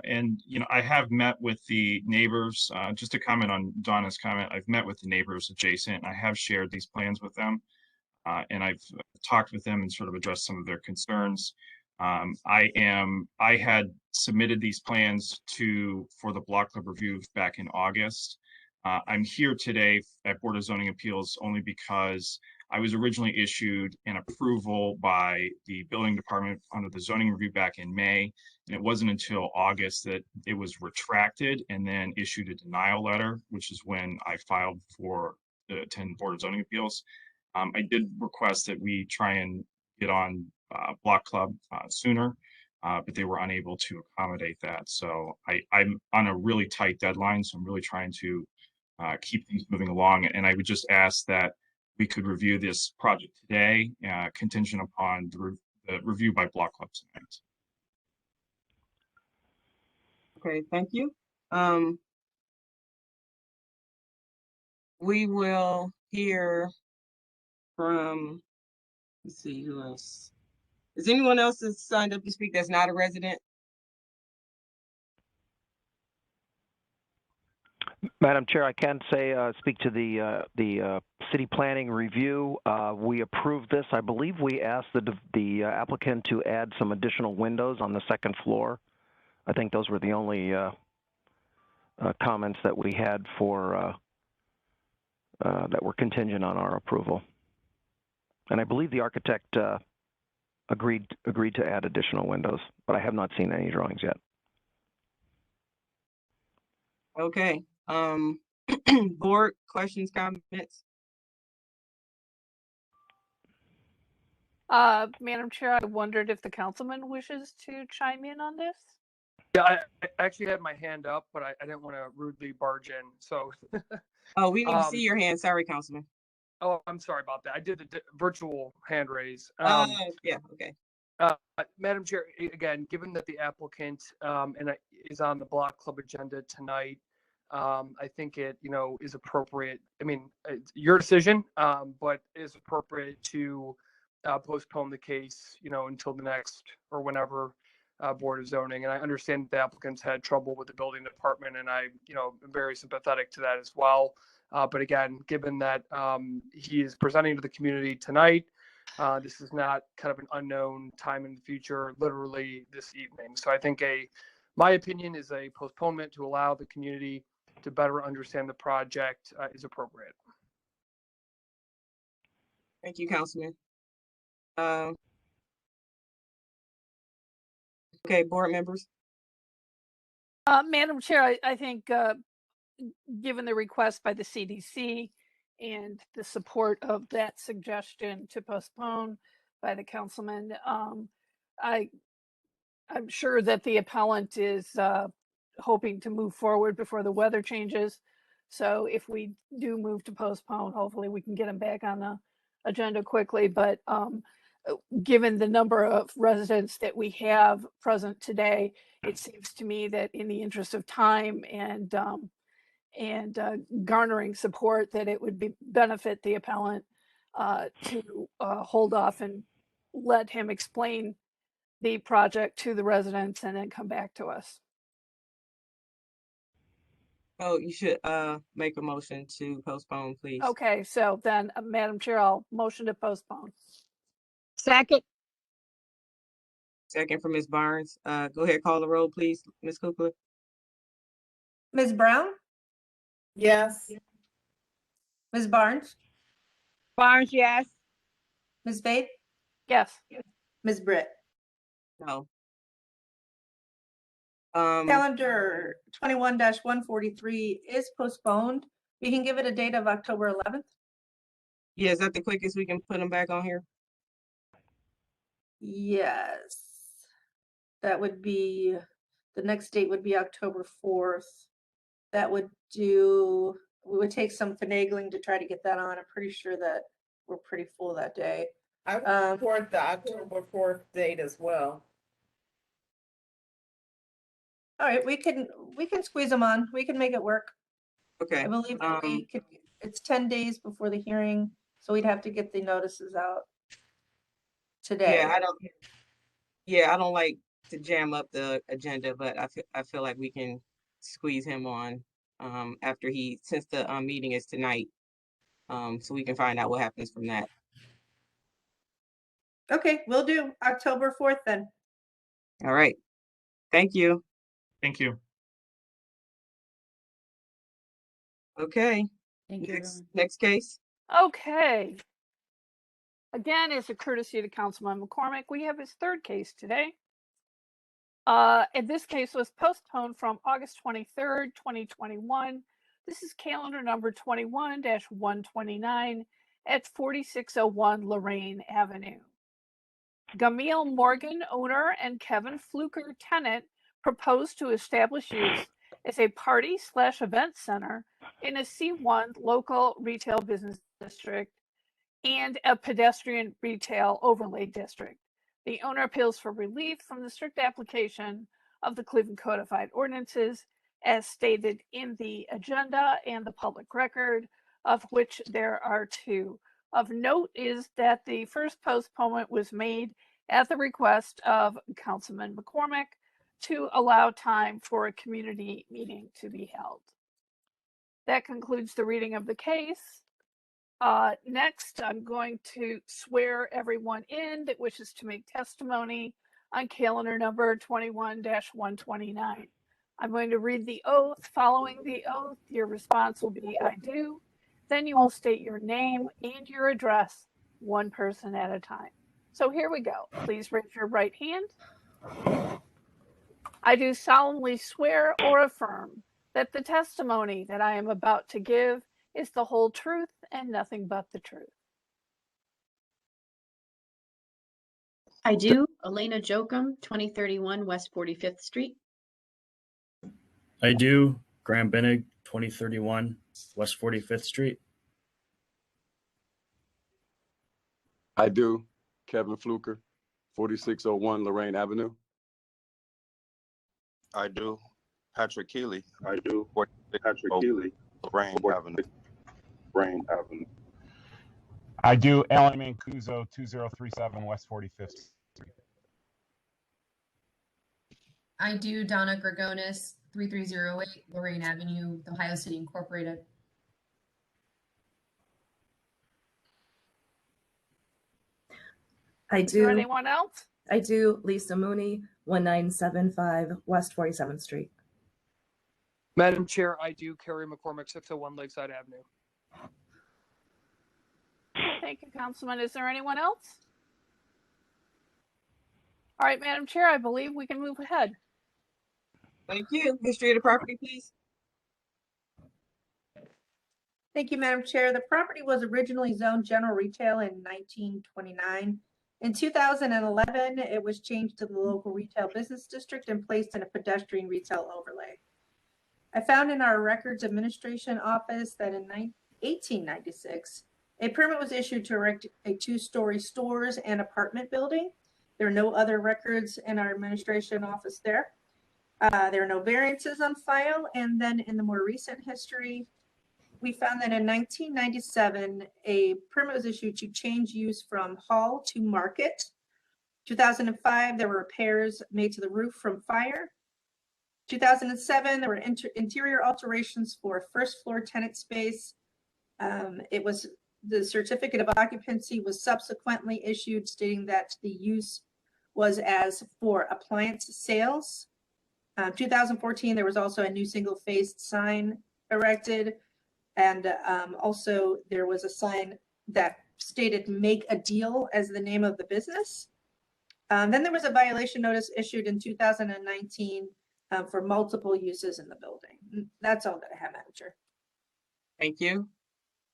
And, I have met with the neighbors. Just to comment on Donna's comment, I've met with the neighbors adjacent. I have shared these plans with them. And I've talked with them and sort of addressed some of their concerns. I had submitted these plans for the Block Club review back in August. I'm here today at Board of Zoning Appeals only because I was originally issued an approval by the building department under the zoning review back in May. And it wasn't until August that it was retracted and then issued a denial letter, which is when I filed for the attend Board of Zoning Appeals. I did request that we try and get on Block Club sooner, but they were unable to accommodate that. So I'm on a really tight deadline, so I'm really trying to keep things moving along. And I would just ask that we could review this project today, contingent upon the review by Block Club tonight. Okay, thank you. We will hear from, let's see, who else? Is anyone else that's signed up to speak that's not a resident? Madam Chair, I can say, speak to the city planning review. We approved this. I believe we asked the applicant to add some additional windows on the second floor. I think those were the only comments that we had for that were contingent on our approval. And I believe the architect agreed to add additional windows, but I have not seen any drawings yet. Okay. Board questions, comments? Madam Chair, I wondered if the councilman wishes to chime in on this. Yeah, I actually had my hand up, but I didn't want to rudely barge in. So, Oh, we didn't see your hand. Sorry, Councilman. oh, I'm sorry about that. I did the virtual hand raise. Yeah, okay. Madam Chair, again, given that the applicant is on the block club agenda tonight, I think it is appropriate. I mean, it's your decision, but it is appropriate to postpone the case, until the next or whenever Board of Zoning. And I understand the applicants had trouble with the building department, and I, am very sympathetic to that as well. But again, given that he is presenting to the community tonight, this is not kind of an unknown time in the future, literally this evening. So I think my opinion is a postponement to allow the community to better understand the project is appropriate. Thank you, Councilman. Okay, board members. Madam Chair, I think given the request by the CDC and the support of that suggestion to postpone by the councilman, I'm sure that the appellant is hoping to move forward before the weather changes. So if we do move to postpone, hopefully we can get him back on the agenda quickly. But given the number of residents that we have present today, it seems to me that in the interest of time and garnering support, that it would benefit the appellant to hold off and let him explain the project to the residents and then come back to us. Oh, you should make a motion to postpone, please. Okay, so then, Madam Chair, I'll motion to postpone. Second. Second from Ms. Barnes. Go ahead, call the roll, please, Ms. Kukla. Ms. Brown? Yes. Ms. Barnes? Barnes, yes. Ms. Faith? Yes. Ms. Britt? No. Calendar 21-143 is postponed. We can give it a date of October 11th. Yeah, is that the quickest we can put them back on here? Yes. That would be, the next date would be October 4th. That would we would take some finagling to try to get that on. I'm pretty sure that we're pretty full that day. I would support the October 4th date as well. All right, we can squeeze them on. We can make it work. Okay. I believe that we could, it's 10 days before the hearing, so we'd have to get the notices out today. Yeah, I don't like to jam up the agenda, but I feel like we can squeeze him on since the meeting is tonight. So we can find out what happens from that. Okay, we'll do October 4th then. All right. Thank you. Thank you. Okay. Thank you. Next case. Okay. Again, as a courtesy to Councilman McCormick, we have his third case today. And this case was postponed from August 23rd, 2021. This is calendar number 21-129 at 4601 Lorraine Avenue. Gamil Morgan, owner, and Kevin Fluker, tenant, proposed to establish use as a party/event center in a C1 local retail business district and a pedestrian retail overlay district. The owner appeals for relief from the strict application of the Cleveland Codified Ordinances as stated in the agenda and the public record, of which there are two. Of note is that the first postponement was made at the request of Councilman McCormick to allow time for a community meeting to be held. That concludes the reading of the case. Next, I'm going to swear everyone in that wishes to make testimony on calendar number 21-129. I'm going to read the oath. Following the oath, your response will be "I do." Then you will state your name and your address, one person at a time. So here we go. Please raise your right hand. I do solemnly swear or affirm that the testimony that I am about to give is the whole truth and nothing but the truth? I do. Elena Jokum, 2031 West 45th Street. I do. Graham Binnig, 2031 West 45th Street. I do. Kevin Fluker, 4601 Lorraine Avenue. I do. Patrick Keeley. I do. Patrick Keeley, Lorraine Avenue. Lorraine Avenue. I do. Alan Mancuso, 2037 West 45th Street. I do. Donna Gregonis, 3308 Lorraine Avenue, Ohio City Incorporated. Is there anyone else? I do. Lisa Mooney, 1975 West 47th Street. Madam Chair, I do. Carrie McCormick, 601 Lakeside Avenue. Thank you, Councilman. Is there anyone else? All right, Madam Chair, I believe we can move ahead. Thank you. History of the property, please. Thank you, Madam Chair. The property was originally zoned general retail in 1929. In 2011, it was changed to the local retail business district and placed in a pedestrian retail overlay. I found in our records administration office that in 1896, a permit was issued to erect a two-story stores and apartment building. There are no other records in our administration office there. There are no variances on file. And then in the more recent history, we found that in 1997, a permit was issued to change use from hall to market. 2005, there were repairs made to the roof from fire. 2007, there were interior alterations for first floor tenant space. The certificate of occupancy was subsequently issued stating that the use was as for appliance sales. 2014, there was also a new single-faced sign erected. And also there was a sign that stated "Make a Deal" as the name of the business. Then there was a violation notice issued in 2019 for multiple uses in the building. That's all that I have, Madam Chair. Thank you.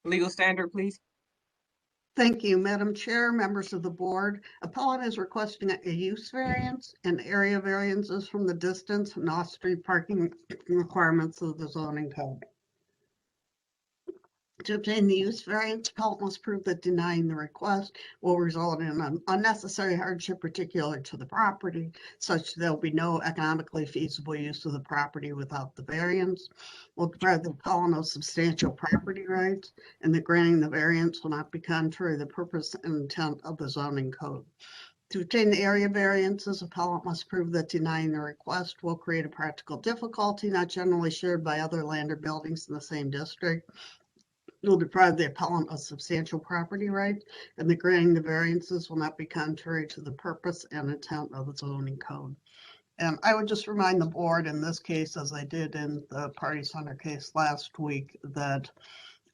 Legal standard, please. Thank you, Madam Chair, members of the board. Appellant is requesting a use variance and area variances from the distance and off-street parking requirements of the zoning code. To obtain the use variance, appellant must prove that denying the request will result in an unnecessary hardship particular to the property, such that there will be no economically feasible use of the property without the variance, will deprive the appellant of substantial property rights, and that granting the variance will not be contrary to the purpose and intent of the zoning code. To obtain the area variances, appellant must prove that denying the request will create a practical difficulty not generally shared by other land or buildings in the same district, will deprive the appellant of substantial property rights, and the granting the variances will not be contrary to the purpose and intent of the zoning code. And I would just remind the board in this case, as I did in the Party Center case last week, that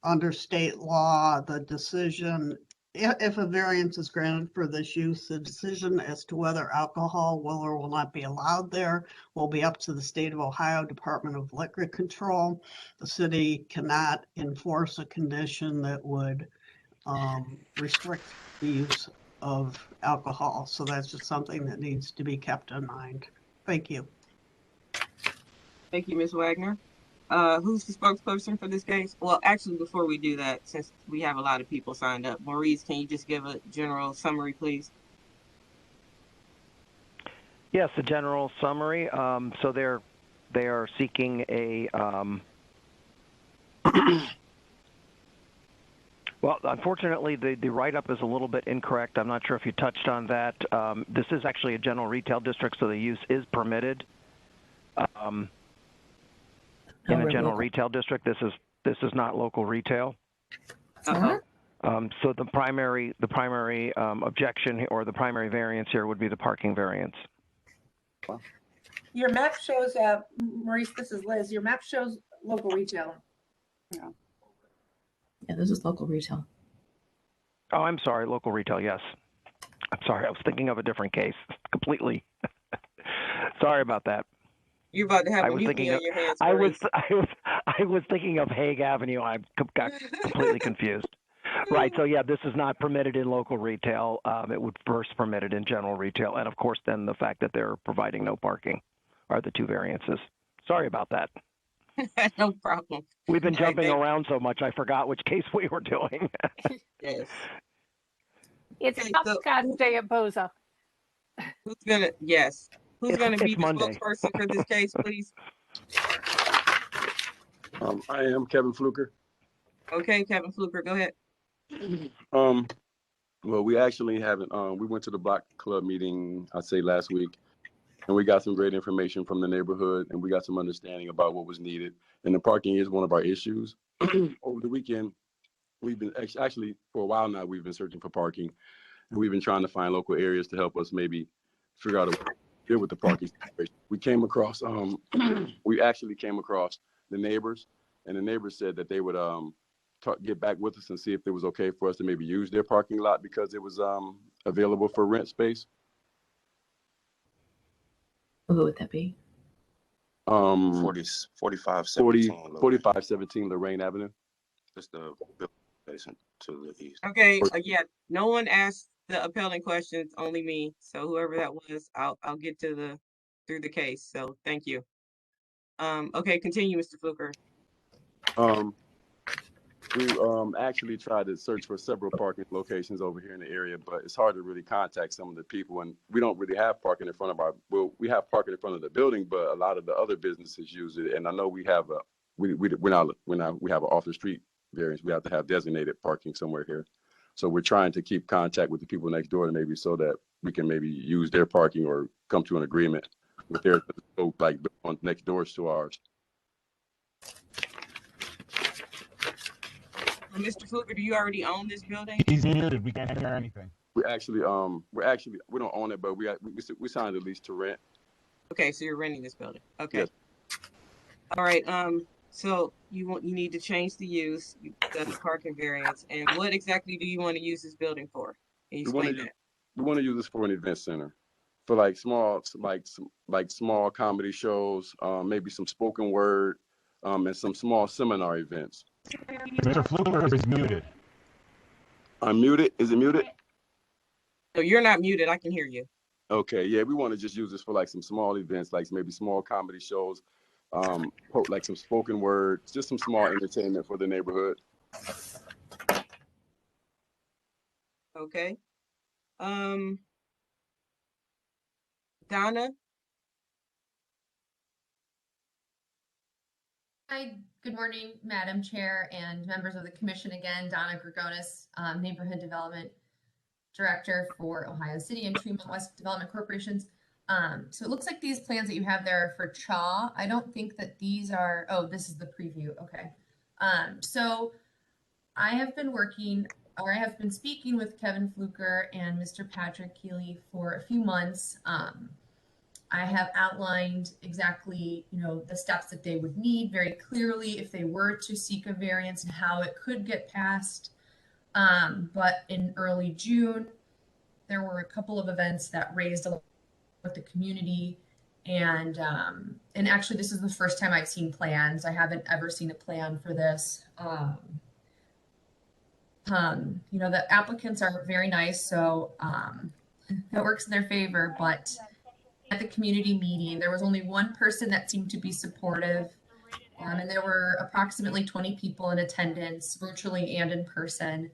under state law, the decision, if a variance is granted for this use, the decision as to whether alcohol will or will not be allowed there will be up to the state of Ohio Department of Liquor Control. The city cannot enforce a condition that would restrict the use of alcohol. So that's just something that needs to be kept in mind. Thank you. Thank you, Ms. Wagner. Who's the spokesperson for this case? Well, actually, before we do that, since we have a lot of people signed up, Maurice, can you just give a general summary, please? Yes, a general summary. So they are seeking a well, unfortunately, the write-up is a little bit incorrect. I'm not sure if you touched on that. This is actually a general retail district, so the use is permitted. In a general retail district, this is not local retail. So the primary objection or the primary variance here would be the parking variance. Your map shows, Maurice, this is Liz. Your map shows local retail. Yeah, this is local retail. Oh, I'm sorry, local retail. Yes, I'm sorry. I was thinking of a different case completely. Sorry about that. You're about to have I a was mutiny thinking on of, your hands, I was, Maurice. I was thinking of Hague Avenue. I got completely confused. Right. So yeah, this is not permitted in local retail. It would first permitted in general retail, and of course, then the fact that they're providing no parking are the two variances. Sorry about that. No problem. We've been All right, jumping thank around so much, I forgot which case we were doing. Yes. It's Okay, Top so Scott's Day at Boza. who's gonna, yes, who's gonna be It's the Monday. spokesperson for this case, please? I am Kevin Fluker. Okay, Kevin Fluker, go ahead. Well, we actually haven't, we went to the block club meeting, I'd say last week, and we got some great information from the neighborhood, and we got some understanding about what was needed. And the parking is one of our issues. Over the weekend, we've been actually for a while now, we've been searching for parking, and we've been trying to find local areas to help us maybe figure out a way to deal with the parking situation. We came across, we actually came across the neighbors, and the neighbors said that they would get back with us and see if it was okay for us to maybe use their parking lot because it was available for rent space. Who would that be? 4517 Lorraine Avenue. It's the building adjacent to the east. Okay, yeah, no one asked the appellant questions, only me. So whoever that was, I'll get to through the case. So thank you. Okay, continue, Mr. Fluker. We actually tried to search for several parking locations over here in the area, but it's hard to really contact some of the people, and we don't really have parking in front of we have parking in front of the building, but a lot of the other businesses use it. And I know we have we have an off the street variance. We have to have designated parking somewhere here. So we're trying to keep contact with the people next door, maybe so that we can maybe use their parking or come to an agreement with their like on next doors to ours. Mr. Fluker, do you already own this building? He's muted. We can't hear anything. We don't own it, but we signed a lease to rent. Okay, so you're renting this building. Okay. Yes. All right. So you need to change the use. You've done the parking variance, and what exactly do you want to use this building for? Can you explain that? We want to use this for an event center, for like small comedy shows, maybe some spoken word, and some small seminar events. Mr. Fluker is muted. I'm muted. Is it muted? No, you're not muted. I can hear you. Okay, yeah, we want to just use this for like some small events, like maybe small comedy shows, like some spoken word, just some small entertainment for the neighborhood. Okay. Donna? Hi, good morning, Madam Chair and members of the commission. Again, Donna Gregonis, Neighborhood Development Director for Ohio City and Tremont West Development Corporations. So it looks like these plans that you have there are for CHA. I don't think that these are, oh, this is the preview. Okay. So I have been speaking with Kevin Fluker and Mr. Patrick Keeley for a few months. I have outlined exactly, the steps that they would need very clearly if they were to seek a variance and how it could get passed. But in early June, there were a couple of events that raised a lot with the community, and actually this is the first time I've seen plans. I haven't ever seen a plan for this. The applicants are very nice, so that works in their favor, but at the community meeting, there was only one person that seemed to be supportive, and there were approximately 20 people in attendance, virtually and in person.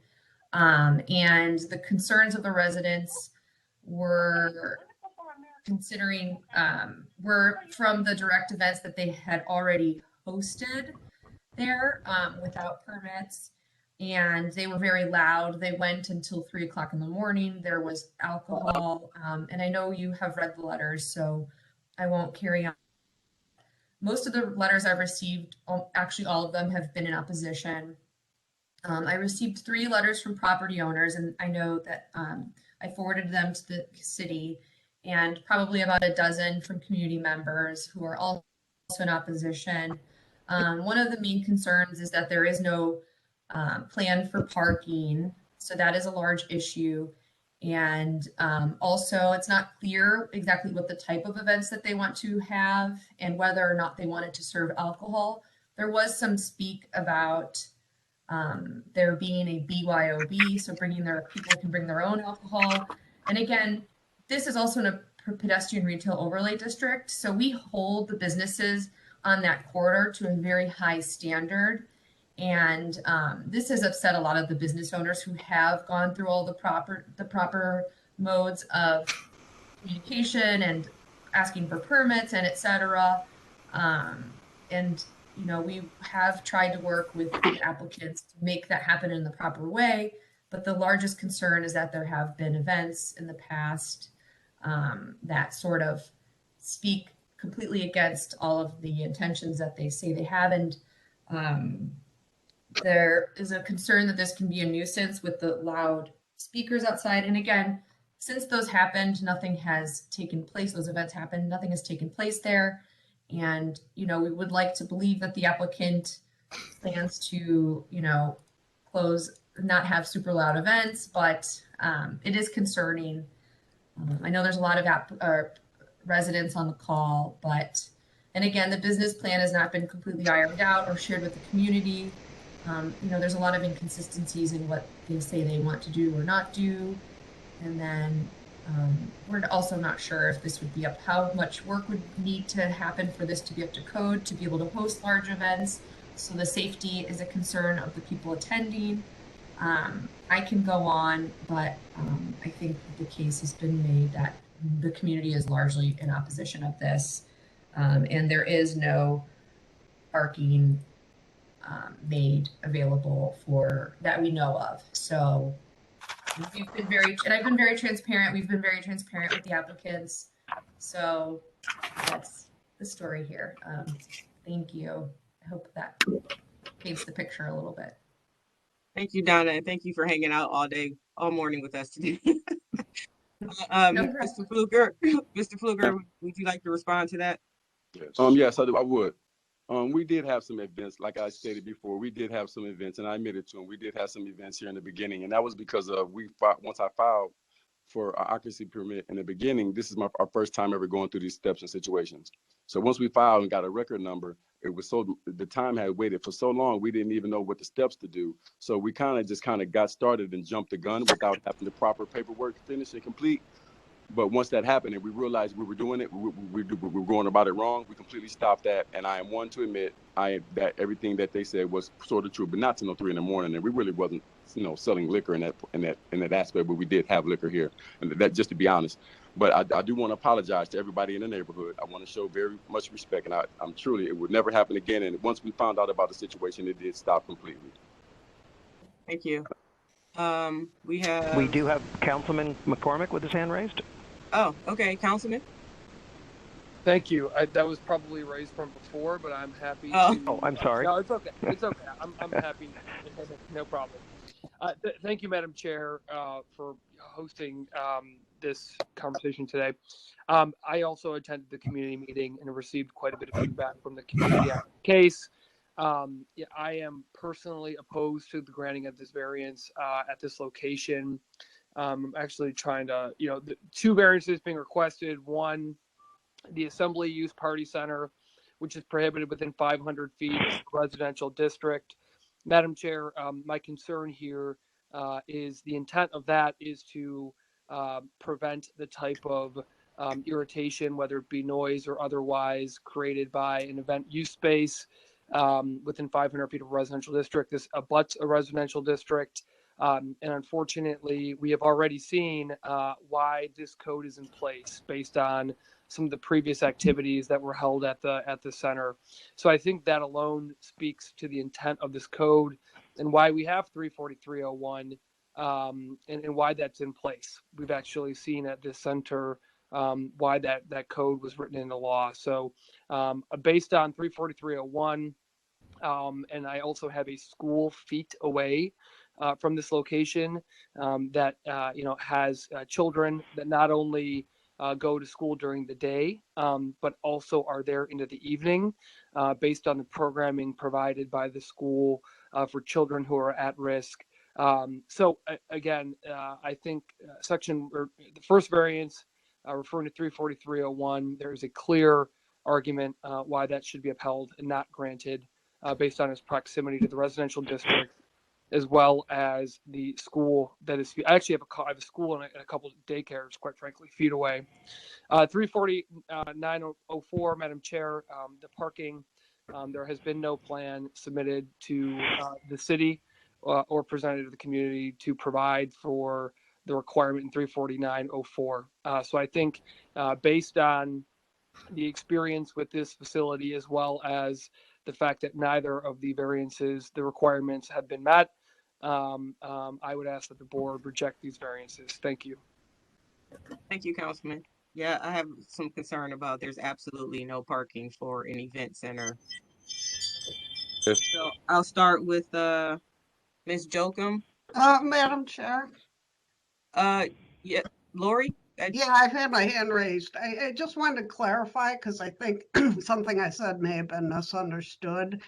And the concerns of the residents were from the direct events that they had already hosted there without permits. And they were very loud. They went until 3 o'clock in the morning. There was alcohol. And I know you have read the letters, so I won't carry on. Most of the letters I've received, actually all of them, have been in opposition. I received 3 letters from property owners, and I know that I forwarded them to the city, and probably about a dozen from community members who are also in opposition. One of the main concerns is that there is no plan for parking, so that is a large issue. And also, it's not clear exactly what the type of events that they want to have and whether or not they wanted to serve alcohol. There was some speak about there being a BYOB, so people can bring their own alcohol. And again, this is also in a pedestrian retail overlay district, so we hold the businesses on that corridor to a very high standard. And this has upset a lot of the business owners who have gone through all the proper modes of communication and asking for permits and et cetera. And you know, we have tried to work with the applicants to make that happen in the proper way, but the largest concern is that there have been events in the past that sort of speak completely against all of the intentions that they say they have. And there is a concern that this can be a nuisance with the loud speakers outside. And again, since those happened, nothing has taken place. Those events happened, nothing has taken place there. And, you know, we would like to believe that the applicant plans to, you know, not have super loud events, but it is concerning. I know there's a lot of residents on the call, and again, the business plan has not been completely ironed out or shared with the community. You know, there's a lot of inconsistencies in what they say they want to do or not do. And then we're also not sure if this would be how much work would need to happen for this to be up to code to be able to host large events. So the safety is a concern of the people attending. I can go on, but I think the case has been made that the community is largely in opposition of this. And there is no parking made available for that we know of. So we've been I've been very transparent. We've been very transparent with the applicants. So that's the story here. Thank you. I hope that paints the picture a little bit. Thank you, Donna, and thank you for hanging out all morning with us today. Mr. Pfluger, would you like to respond to that? Yes, I do. I would. We did have some events, like I stated before. We did have some events, and I admitted to them. We did have some events here in the beginning, and that was because once I filed for our occupancy permit in the beginning, this is our first time ever going through these steps and situations. So once we filed and got a record number, the time had waited for so long, we didn't even know what the steps to do. So we kind of got started and jumped the gun without having the proper paperwork finished and complete. But once that happened and we realized we were doing it, we were going about it wrong, we completely stopped that. And I am one to admit that everything that they said was sort of true, but not till 3 a.m. And we really wasn't, selling liquor in that aspect, but we did have liquor here. And that, just to be honest. But I do want to apologize to everybody in the neighborhood. I want to show very much respect, and I'm truly, it would never happen again. And once we found out about the situation, it did stop completely. Thank you. We do have Councilman McCormick with his hand raised. Oh, okay, Councilman. Thank you. That was probably raised from before, but I'm happy. Oh, I'm sorry. No, it's okay. It's okay. I'm happy. No problem. Thank you, Madam Chair, for hosting this conversation today. I also attended the community meeting and received quite a bit of feedback from the community on the case. Yeah, I am personally opposed to the granting of this variance at this location. I'm actually trying to, the 2 variances being requested. One, the assembly use party center, which is prohibited within 500 feet of the residential district. Madam Chair, my concern here is the intent of that is to prevent the type of irritation, whether it be noise or otherwise, created by an event use space within 500 feet of a residential district. This abuts a residential district. And unfortunately, we have already seen why this code is in place based on some of the previous activities that were held at the center. So I think that alone speaks to the intent of this code and why we have 34301 and why that's in place. We've actually seen at this center why that code was written into law. So based on 34301, and I also have a school feet away from this location that has children that not only go to school during the day, but also are there into the evening based on the programming provided by the school for children who are at risk. Again, I think the first variance referring to 34301, there is a clear argument why that should be upheld and not granted based on its proximity to the residential district, as well as the school that is. I actually have a school and a couple of daycares, quite frankly, feet away. 34904, Madam Chair, the parking. There has been no plan submitted to the city or presented to the community to provide for the requirement in 34904. So I think based on the experience with this facility, as well as the fact that neither of the variances, the requirements have been met, I would ask that the board reject these variances. Thank you. Thank you, Councilman. Yeah, I have some concern about there's absolutely no parking for an event center. Yes. So I'll start with Ms. Jokum. Madam Chair. Yeah, Lori? Yeah, I've had my hand raised. I just wanted to clarify because I think something I said may have been misunderstood.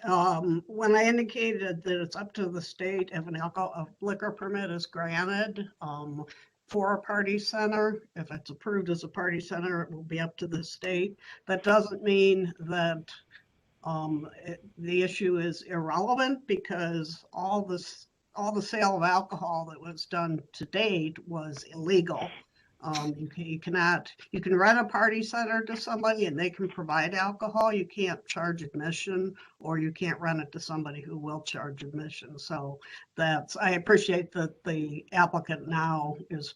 When I indicated that it's up to the state if a liquor permit is granted for a party center, if it's approved as a party center, it will be up to the state. That doesn't mean that the issue is irrelevant because all the sale of alcohol that was done to date was illegal. You can rent a party center to somebody and they can provide alcohol. You can't charge admission, or you can't rent it to somebody who will charge admission. So I appreciate that the applicant now is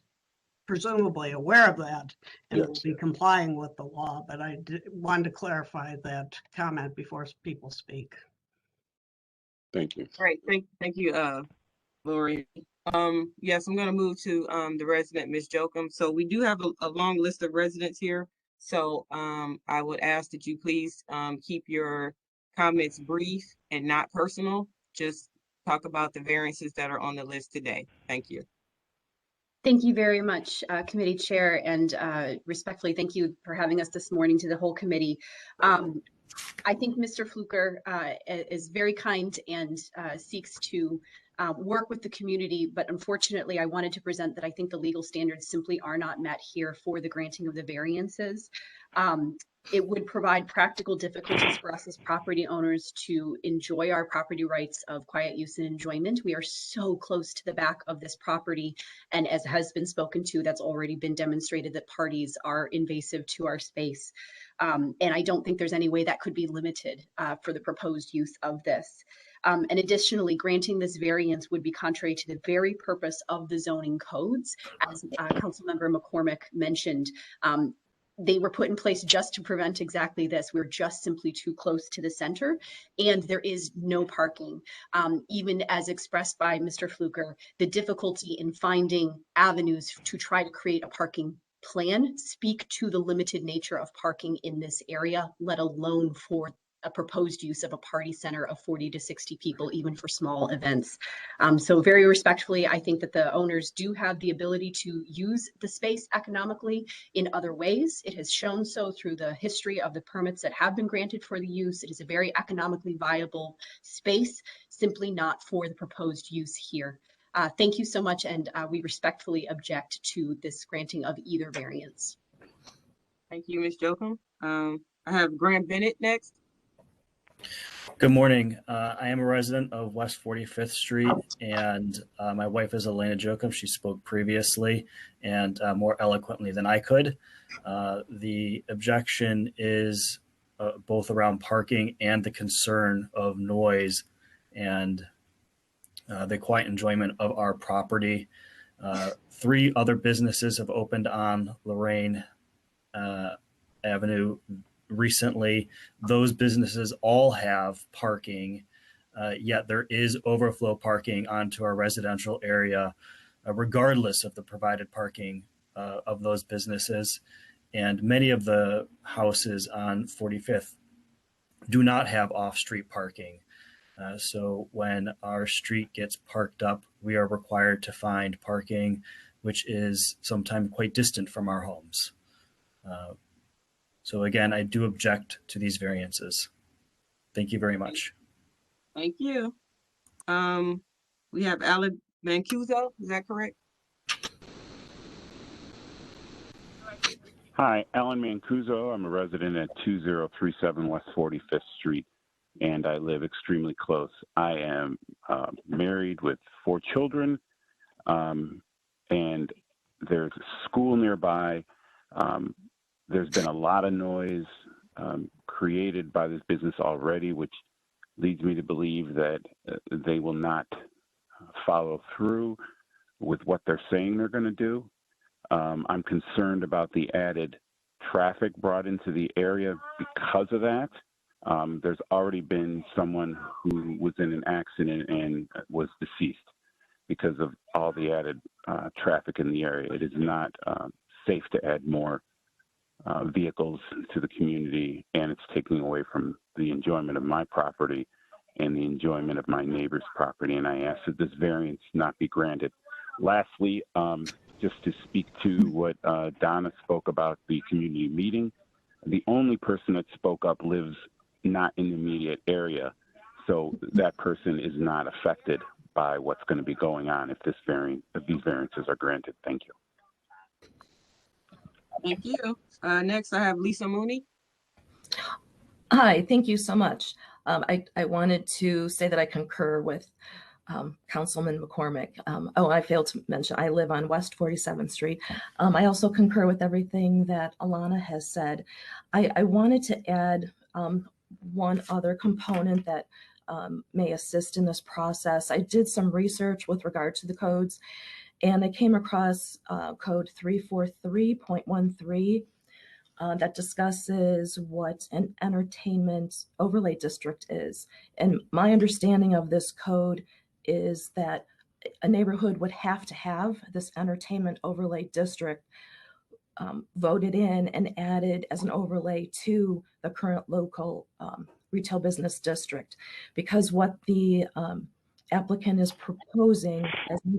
presumably aware of that and will be complying with the law, but I wanted to clarify that comment before people speak. Thank you. All right, thank you, Lori. Yes, I'm gonna move to the resident, Ms. Jokum. So we do have a long list of residents here. So I would ask that you please keep your comments brief and not personal. Just talk about the variances that are on the list today. Thank you. Thank you very much, Committee Chair, and respectfully, thank you for having us this morning, to the whole committee. I think Mr. Fluker is very kind and seeks to work with the community, but unfortunately, I wanted to present that I think the legal standards simply are not met here for the granting of the variances. It would provide practical difficulties for us as property owners to enjoy our property rights of quiet use and enjoyment. We are so close to the back of this property, and as has been spoken to, that's already been demonstrated that parties are invasive to our space. And I don't think there's any way that could be limited for the proposed use of this. And additionally, granting this variance would be contrary to the very purpose of the zoning codes. As Councilmember McCormick mentioned, they were put in place just to prevent exactly this. We're just simply too close to the center, and there is no parking. Even as expressed by Mr. Fluker, the difficulty in finding avenues to try to create a parking plan speak to the limited nature of parking in this area, let alone for a proposed use of a party center of 40 to 60 people, even for small events. So very respectfully, I think that the owners do have the ability to use the space economically in other ways. It has shown so through the history of the permits that have been granted for the use. It is a very economically viable space, simply not for the proposed use here. Thank you so much, and we respectfully object to this granting of either variance. Thank you, Ms. Jokum. I have Graham Bennett next. Good morning. I am a resident of West 45th Street, and my wife is Elena Jokum. She spoke previously and more eloquently than I could. The objection is both around parking and the concern of noise and the quiet enjoyment of our property. 3 other businesses have opened on Lorraine Avenue recently. Those businesses all have parking, yet there is overflow parking onto our residential area, regardless of the provided parking of those businesses. And many of the houses on 45th do not have off-street parking. So when our street gets parked up, we are required to find parking, which is sometimes quite distant from our homes. So again, I do object to these variances. Thank you very much. Thank you. We have Alan Mancuso, is that correct? Hi, Alan Mancuso. I'm a resident at 2037 West 45th Street, and I live extremely close. I am married with 4 children, and there's a school nearby. There's been a lot of noise created by this business already, which leads me to believe that they will not follow through with what they're saying they're going to do. I'm concerned about the added traffic brought into the area because of that. There's already been someone who was in an accident and was deceased because of all the added traffic in the area. It is not safe to add more vehicles to the community, and it's taking away from the enjoyment of my property and the enjoyment of my neighbor's property, and I ask that this variance not be granted. Lastly, just to speak to what Donna spoke about the community meeting, the only person that spoke up lives not in the immediate area, so that person is not affected by what's going to be going on if these variances are granted. Thank you. Thank you. Next, I have Lisa Mooney. Hi, thank you so much. I wanted to say that I concur with Councilman McCormick. I failed to mention, I live on West 47th Street. I also concur with everything that Alana has said. I wanted to add one other component that may assist in this process. I did some research with regard to the codes, and I came across code 343.13 that discusses what an entertainment overlay district is. And my understanding of this code is that a neighborhood would have to have this entertainment overlay district voted in and added as an overlay to the current local retail business district, because what the applicant is proposing as a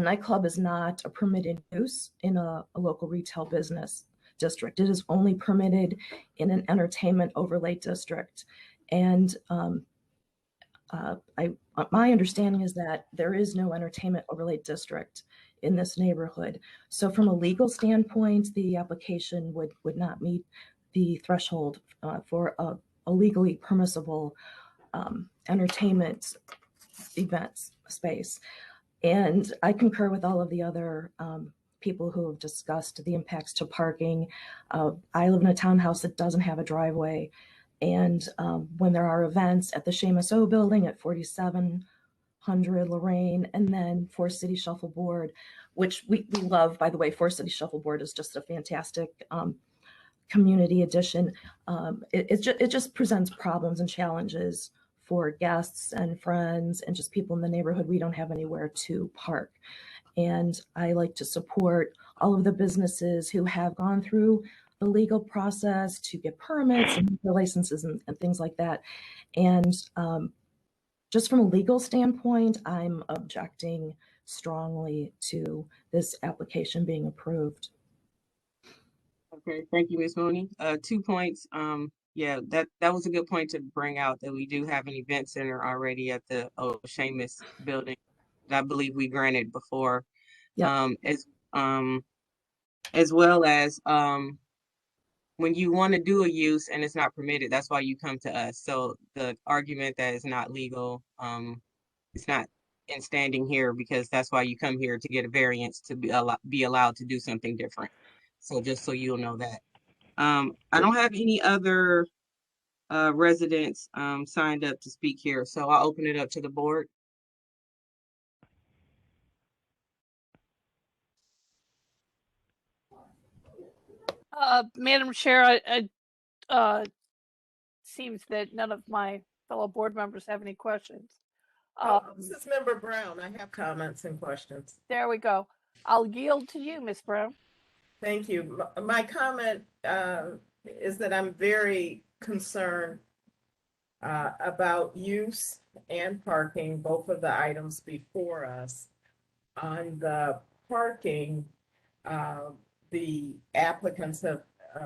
nightclub is not a permitted use in a local retail business district. It is only permitted in an entertainment overlay district. And my understanding is that there is no entertainment overlay district in this neighborhood. So from a legal standpoint, the application would not meet the threshold for a legally permissible entertainment events space. And I concur with all of the other people who have discussed the impacts to parking. I live in a townhouse that doesn't have a driveway. And when there are events at the Seamus O building at 4700 Lorraine, and then Forest City Shuffleboard, which we love, by the way. Forest City Shuffleboard is just a fantastic community addition. It just presents problems and challenges for guests and friends and just people in the neighborhood. We don't have anywhere to park. And I like to support all of the businesses who have gone through the legal process to get permits and licenses and things like that. And just from a legal standpoint, I'm objecting strongly to this application being approved. Okay, thank you, Ms. Mooney. 2 points. Yeah, that was a good point to bring out, that we do have an event center already at the Seamus building that I believe we granted before. Yep. As well as when you want to do a use and it's not permitted, that's why you come to us. So the argument that is not legal, it's not in standing here, because that's why you come here, to get a variance to be allowed to do something different. So just so you'll know that. I don't have any other residents signed up to speak here, so I'll open it up to the board. Madam Chair, seems that none of my fellow board members have any questions. This is Member Brown. I have comments and questions. There we go. I'll yield to you, Ms. Brown. Thank you. My comment is that I'm very concerned about use and parking, both of the items before us. On the parking, the applicants have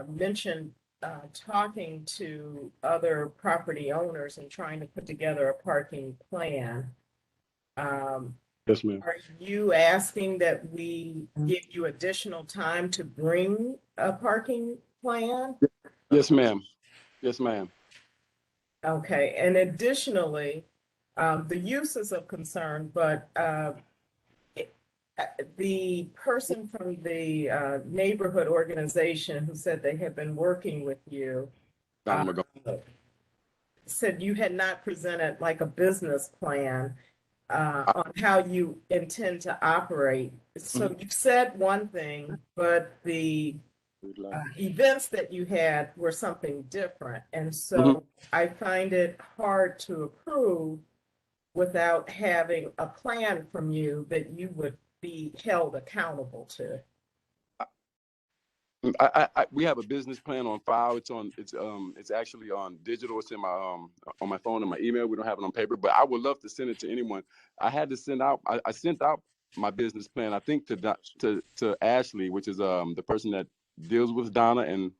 mentioned talking to other property owners and trying to put together a parking plan. Yes, ma'am. Are you asking that we give you additional time to bring a parking plan? Yes, ma'am. Yes, ma'am. Okay, and additionally, the use is of concern, but the person from the neighborhood organization who said they had been working with you said you had not presented like a business plan on how you intend to operate. So you said one thing, but the events that you had were something different. And so I find it hard to approve without having a plan from you that you would be held accountable to. We have a business plan on file. It's actually on digital. It's in my on my phone and my email. We don't have it on paper, but I would love to send it to anyone. I had to send out. I sent out my business plan. I think to Ashley, which is the person that deals with Donna, and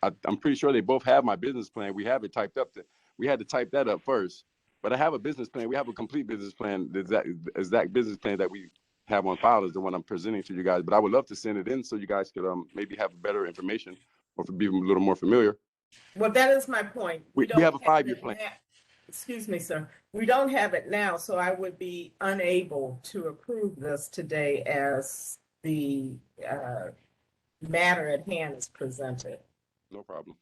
I'm pretty sure they both have my business plan. We have it typed up. We had to type that up first, but I have a business plan. We have a complete business plan. The exact business plan that we have on file is the one I'm presenting to you guys, but I would love to send it in so you guys could maybe have better information or be a little more familiar. Well, that is my point. We have a 5-year plan. Excuse me, sir. We don't have it now, so I would be unable to approve this today as the matter at hand is presented. No problem.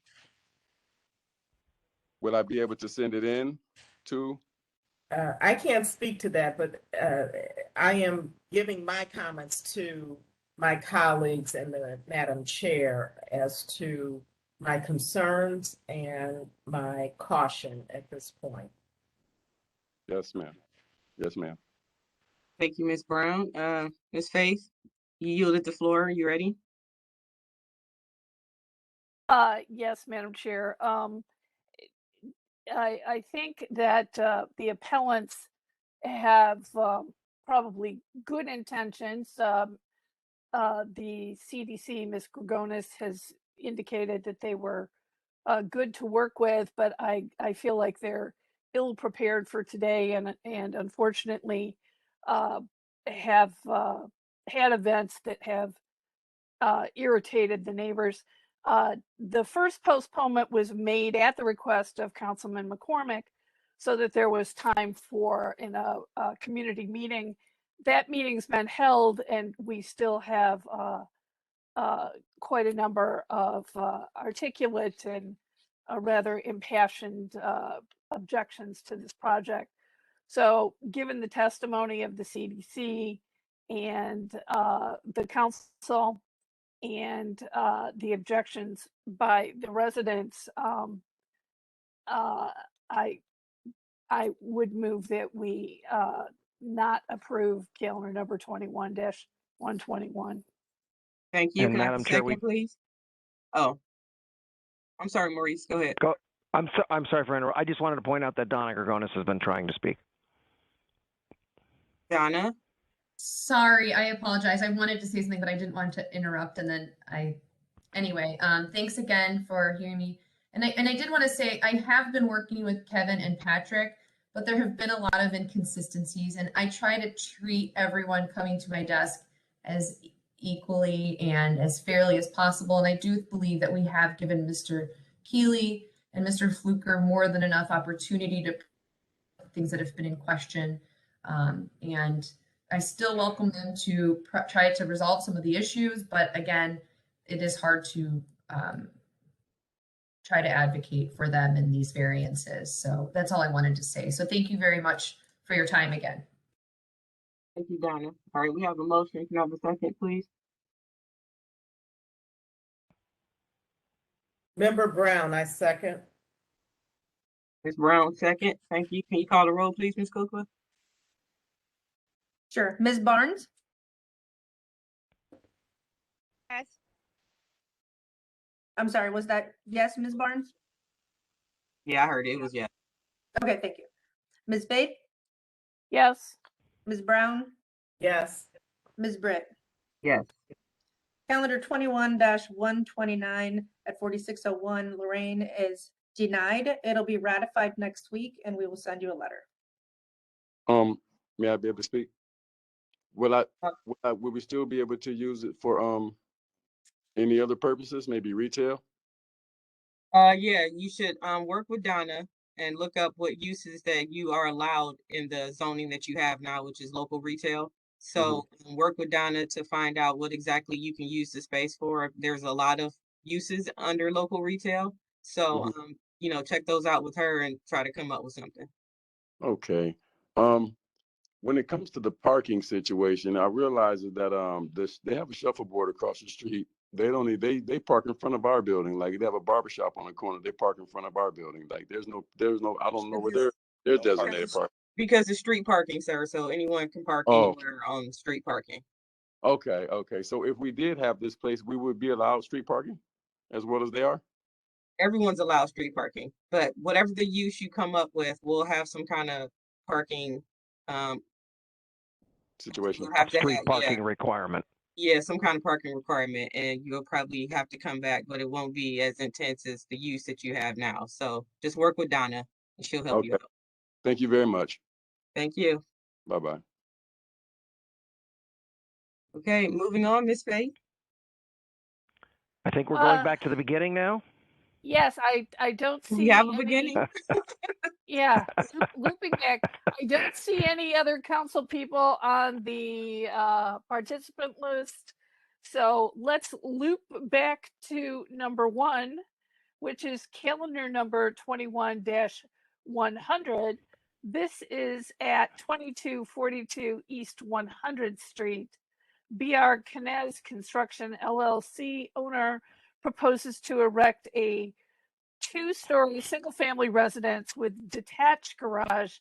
Will I be able to send it in to? I can't speak to that, but I am giving my comments to my colleagues and the Madam Chair as to my concerns and my caution at this point. Yes, ma'am. Yes, ma'am. Thank you, Ms. Brown. Ms. Faith, you yielded the floor. You ready? Yes, Madam Chair. I think that the appellants have probably good intentions. The CDC, Ms. Gregonis, has indicated that they were good to work with, but I feel like they're ill prepared for today, and unfortunately have had events that have irritated the neighbors. The first postponement was made at the request of Councilman McCormick so that there was time for a community meeting. That meeting's been held, and we still have quite a number of articulate and rather impassioned objections to this project. So given the testimony of the CDC and the council and the objections by the residents, I would move that we not approve calendar number 21-121. Thank you. And Can I have Madam a Chair, second, please? Oh, I'm sorry, Maurice. Go ahead. I'm sorry for interrupting. I just wanted to point out that Donna Gregonis has been trying to speak. Donna? Sorry, I apologize. I wanted to say something, but I didn't want to interrupt. And then anyway, thanks again for hearing me. And I did want to say, I have been working with Kevin and Patrick, but there have been a lot of inconsistencies, and I try to treat everyone coming to my desk as equally and as fairly as possible. And I do believe that we have given Mr. Keeley and Mr. Fluker more than enough opportunity to things that have been in question. And I still welcome them to try to resolve some of the issues, but again, it is hard to try to advocate for them in these variances. So that's all I wanted to say. So thank you very much for your time again. Thank you, Donna. All right, we have a motion. Can I have a second, please? Member Brown, I second. Ms. Brown, second. Thank you. Can you call the roll, please, Ms. Kukla? Sure. Ms. Barnes? Yes. I'm sorry, was that yes, Ms. Barnes? Yeah, I heard it. It was yes. Okay, thank you. Ms. Faith? Yes. Ms. Brown? Yes. Ms. Britt? Yes. Calendar 21-129 at 4601 Lorraine is denied. It'll be ratified next week, and we will send you a letter. May I be able to speak? Will we still be able to use it for any other purposes, maybe retail? Yeah, you should work with Donna and look up what uses that you are allowed in the zoning that you have now, which is local retail. So work with Donna to find out what exactly you can use the space for. There's a lot of uses under local retail. So you know, check those out with her and try to come up with something. Okay. When it comes to the parking situation, I realize that they have a shuffleboard across the street. They don't need they park in front of our building. Like they have a barbershop on the corner. They park in front of our building. Like there's no I don't know where they're designated parking. Because it's street parking, sir. So anyone can park anywhere on street parking. Okay, okay. So if we did have this place, we would be allowed street parking as well as they are? Everyone's allowed street parking, but whatever the use you come up with, we'll have some kind of parking situation. We'll have to Street have, parking requirement. Yeah, some kind of parking requirement, and you'll probably have to come back, but it won't be as intense as the use that you have now. So just work with Donna and she'll help you out. Thank you very much. Thank you. Bye-bye. Okay, moving on, Ms. Faye. I think we're going back to the beginning now. Yes, I don't see. We have a beginning. Yeah, looping back. I don't see any other council people on the participant list. So let's loop back to number 1, which is calendar number 21-100. This is at 2242 East 100th Street. BR Knez Construction LLC owner proposes to erect a 2-story single-family residence with detached garage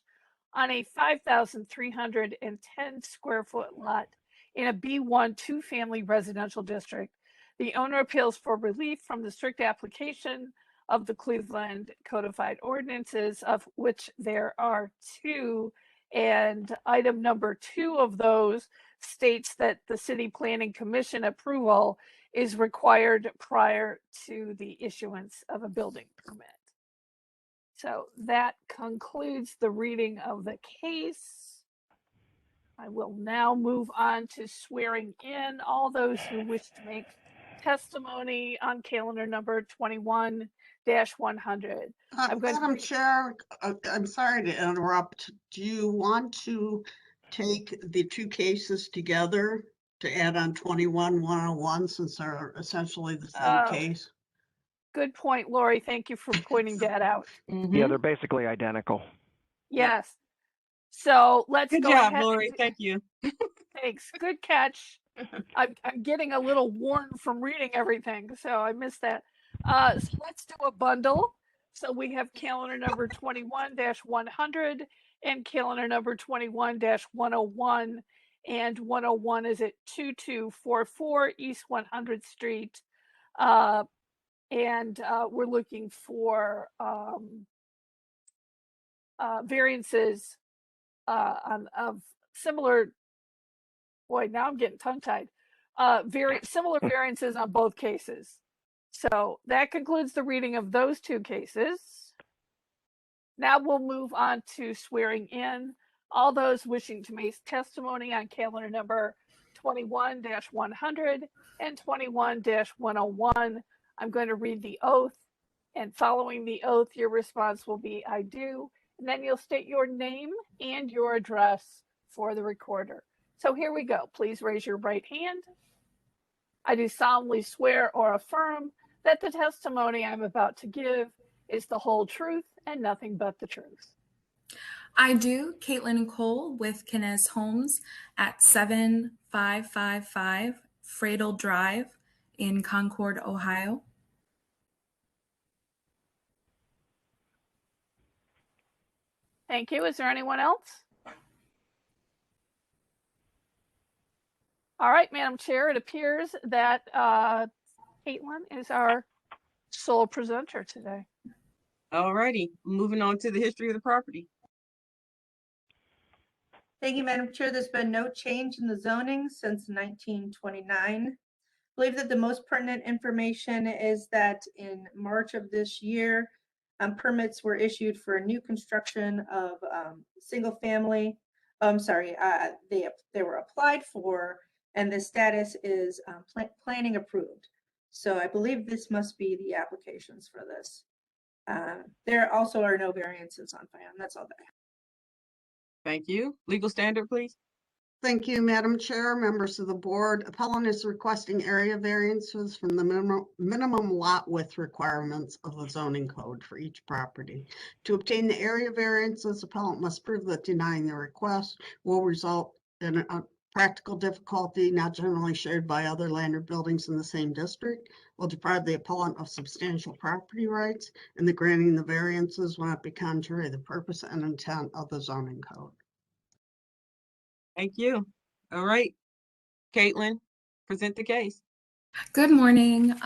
on a 5,310 square foot lot in a B1 2-family residential district. The owner appeals for relief from the strict application of the Cleveland codified ordinances, of which there are 2. And item number 2 of those states that the City Planning Commission approval is required prior to the issuance of a building permit. So that concludes the reading of the case. I will now move on to swearing in all those who wish to make testimony on calendar number 21-100. Madam Chair, I'm sorry to interrupt. Do you want to take the 2 cases together to add on 21-101 since they're essentially the same case? Good point, Lori. Thank you for pointing that out. Yeah, they're basically identical. Yes. So let's Good go job, ahead. Lori. Thank you. Thanks. Good catch. I'm getting a little worn from reading everything, so I missed that. So let's do a bundle. So we have calendar number 21-100 and calendar number 21-101. And 101 is at 2244 East 100th Street. And we're looking for variances of similar. Boy, now I'm getting tongue-tied. Very similar variances on both cases. So that concludes the reading of those 2 cases. Now we'll move on to swearing in all those wishing to make testimony on calendar number 21-100 and 21-101. I'm going to read the oath, and following the oath, your response will be "I do," and then you'll state your name and your address for the recorder. So here we go. Please raise your right hand. I do solemnly swear or affirm that the testimony I'm about to give is the whole truth and nothing but the truth. I do. Caitlin Nicole with Knez Homes at 7555 Fradle Drive in Concord, Ohio. Thank you. Is there anyone else? All right, Madam Chair, it appears that Caitlin is our sole presenter today. All righty, moving on to the history of the property. Thank you, Madam Chair. There's been no change in the zoning since 1929. I believe that the most pertinent information is that in March of this year, permits were issued for new construction of single family I'm sorry, they were applied for, and the status is planning approved. So I believe this must be the applications for this. There also are no variances on file. That's all that I have. Thank you. Legal standard, please. Thank you, Madam Chair, members of the board. Appellant is requesting area variances from the minimum lot width requirements of the zoning code for each property. To obtain the area variances, appellant must prove that denying the request will result in a practical difficulty not generally shared by other land or buildings in the same district, will deprive the appellant of substantial property rights, and the granting the variances will not be contrary to the purpose and intent of the zoning code. Thank you. All right, Caitlin, present the case. Good morning.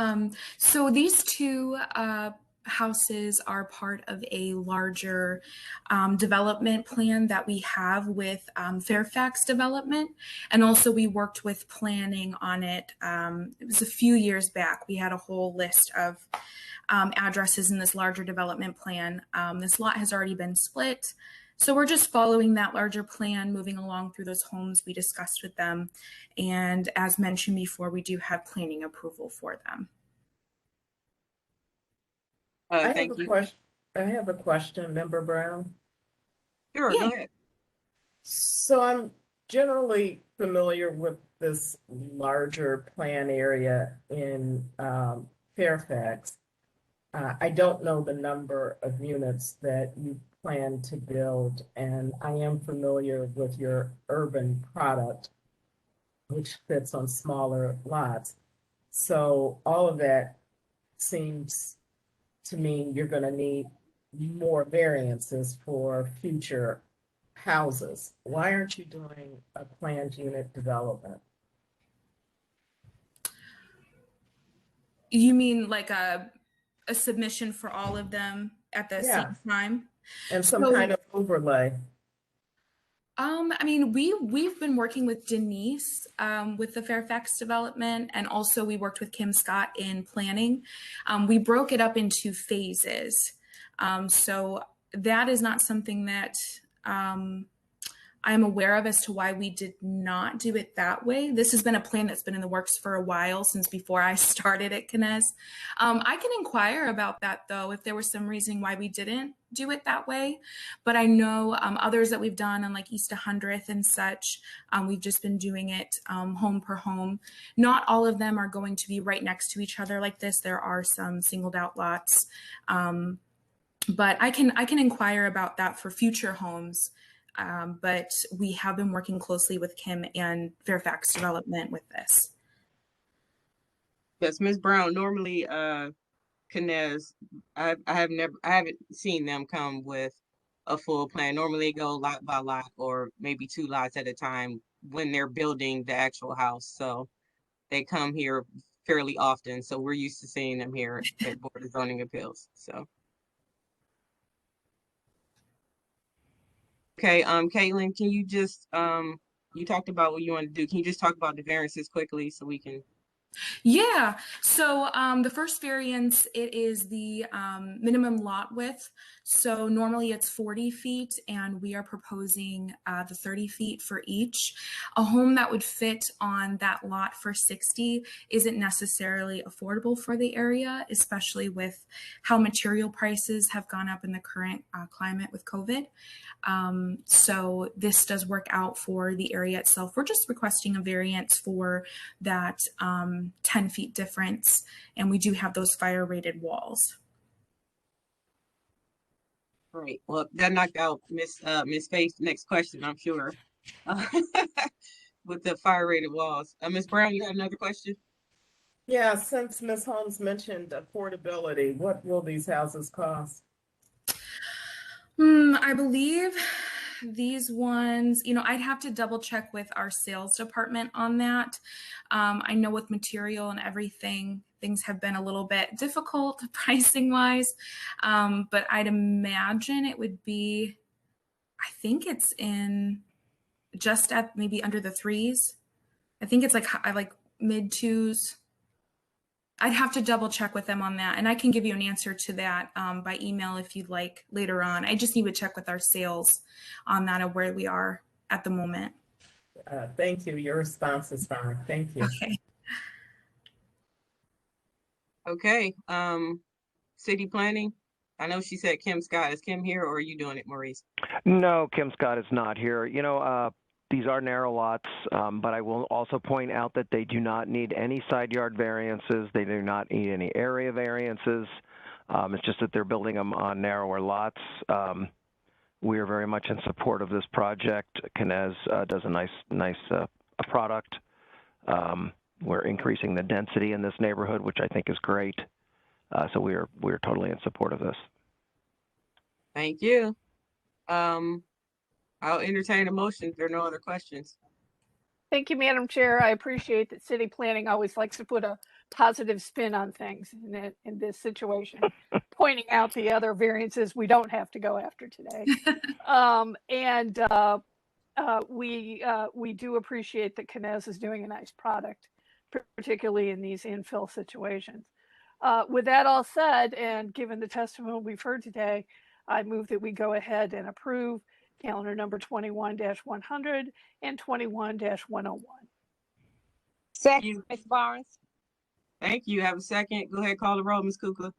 So these two houses are part of a larger development plan that we have with Fairfax Development. And also we worked with planning on it. It was a few years back. We had a whole list of addresses in this larger development plan. This lot has already been split. So we're just following that larger plan, moving along through those homes we discussed with them. And as mentioned before, we do have planning approval for them. Thank you. I have a question, Member Brown. Sure, Yeah. go ahead. So I'm generally familiar with this larger plan area in Fairfax. I don't know the number of units that you plan to build, and I am familiar with your urban product, which fits on smaller lots. So all of that seems to mean you're going to need more variances for future houses. Why aren't you doing a planned unit development? You mean like a submission for all of them at the same time? And some kind of overlay. I mean, we've been working with Denise with the Fairfax development, and also we worked with Kim Scott in planning. We broke it up into phases. So that is not something that I'm aware of as to why we did not do it that way. This has been a plan that's been in the works for a while, since before I started at Knez. I can inquire about that, though, if there was some reason why we didn't do it that way. But I know others that we've done on like East 100th and such, we've just been doing it home per home. Not all of them are going to be right next to each other like this. There are some singled out lots. But I can inquire about that for future homes. But we have been working closely with Kim and Fairfax Development with this. Yes, Ms. Brown, normally Knez, I haven't seen them come with a full plan. Normally they go lot by lot or maybe 2 lots at a time when they're building the actual house. So they come here fairly often. So we're used to seeing them here at Board of Zoning Appeals. So okay, Caitlin, can you just you talked about what you want to do. Can you just talk about the variances quickly so we can? Yeah, so the first variance, it is the minimum lot width. So normally it's 40 feet, and we are proposing the 30 feet for each. A home that would fit on that lot for 60 isn't necessarily affordable for the area, especially with how material prices have gone up in the current climate with COVID. So this does work out for the area itself. We're just requesting a variance for that 10 feet difference, and we do have those fire rated walls. Great. Well, that knocked out Miss Faith's next question, I'm sure. With the fire rated walls. Ms. Brown, you had another question? Yeah, since Ms. Holmes mentioned affordability, what will these houses cost? I believe these ones, I'd have to double check with our sales department on that. I know with material and everything, things have been a little bit difficult pricing wise, but I'd imagine it would be, I think it's in just at maybe under the 3s. I think it's like mid 2s. I'd have to double check with them on that, and I can give you an answer to that by email if you'd like later on. I just need to check with our sales on that of where we are at the moment. Thank you. Your response is fine. Thank you. Okay. Okay, city planning. I know she said Kim Scott. Is Kim here or are you doing it, Maurice? No, Kim Scott is not here. These are narrow lots, but I will also point out that they do not need any side yard variances. They do not need any area variances. It's just that they're building them on narrower lots. We are very much in support of this project. Knez does a nice product. We're increasing the density in this neighborhood, which I think is great. So we're totally in support of this. Thank you. I'll entertain a motion if there are no other questions. Thank you, Madam Chair. I appreciate that city planning always likes to put a positive spin on things in this situation, pointing out the other variances we don't have to go after today. We do appreciate that Knez is doing a nice product, particularly in these infill situations. With that all said, and given the testimony we've heard today, I move that we go ahead and approve calendar number 21-100 and 21-101. Second, Ms. Barnes. Thank you. Have a second. Go ahead, call the roll, Ms. Kukla.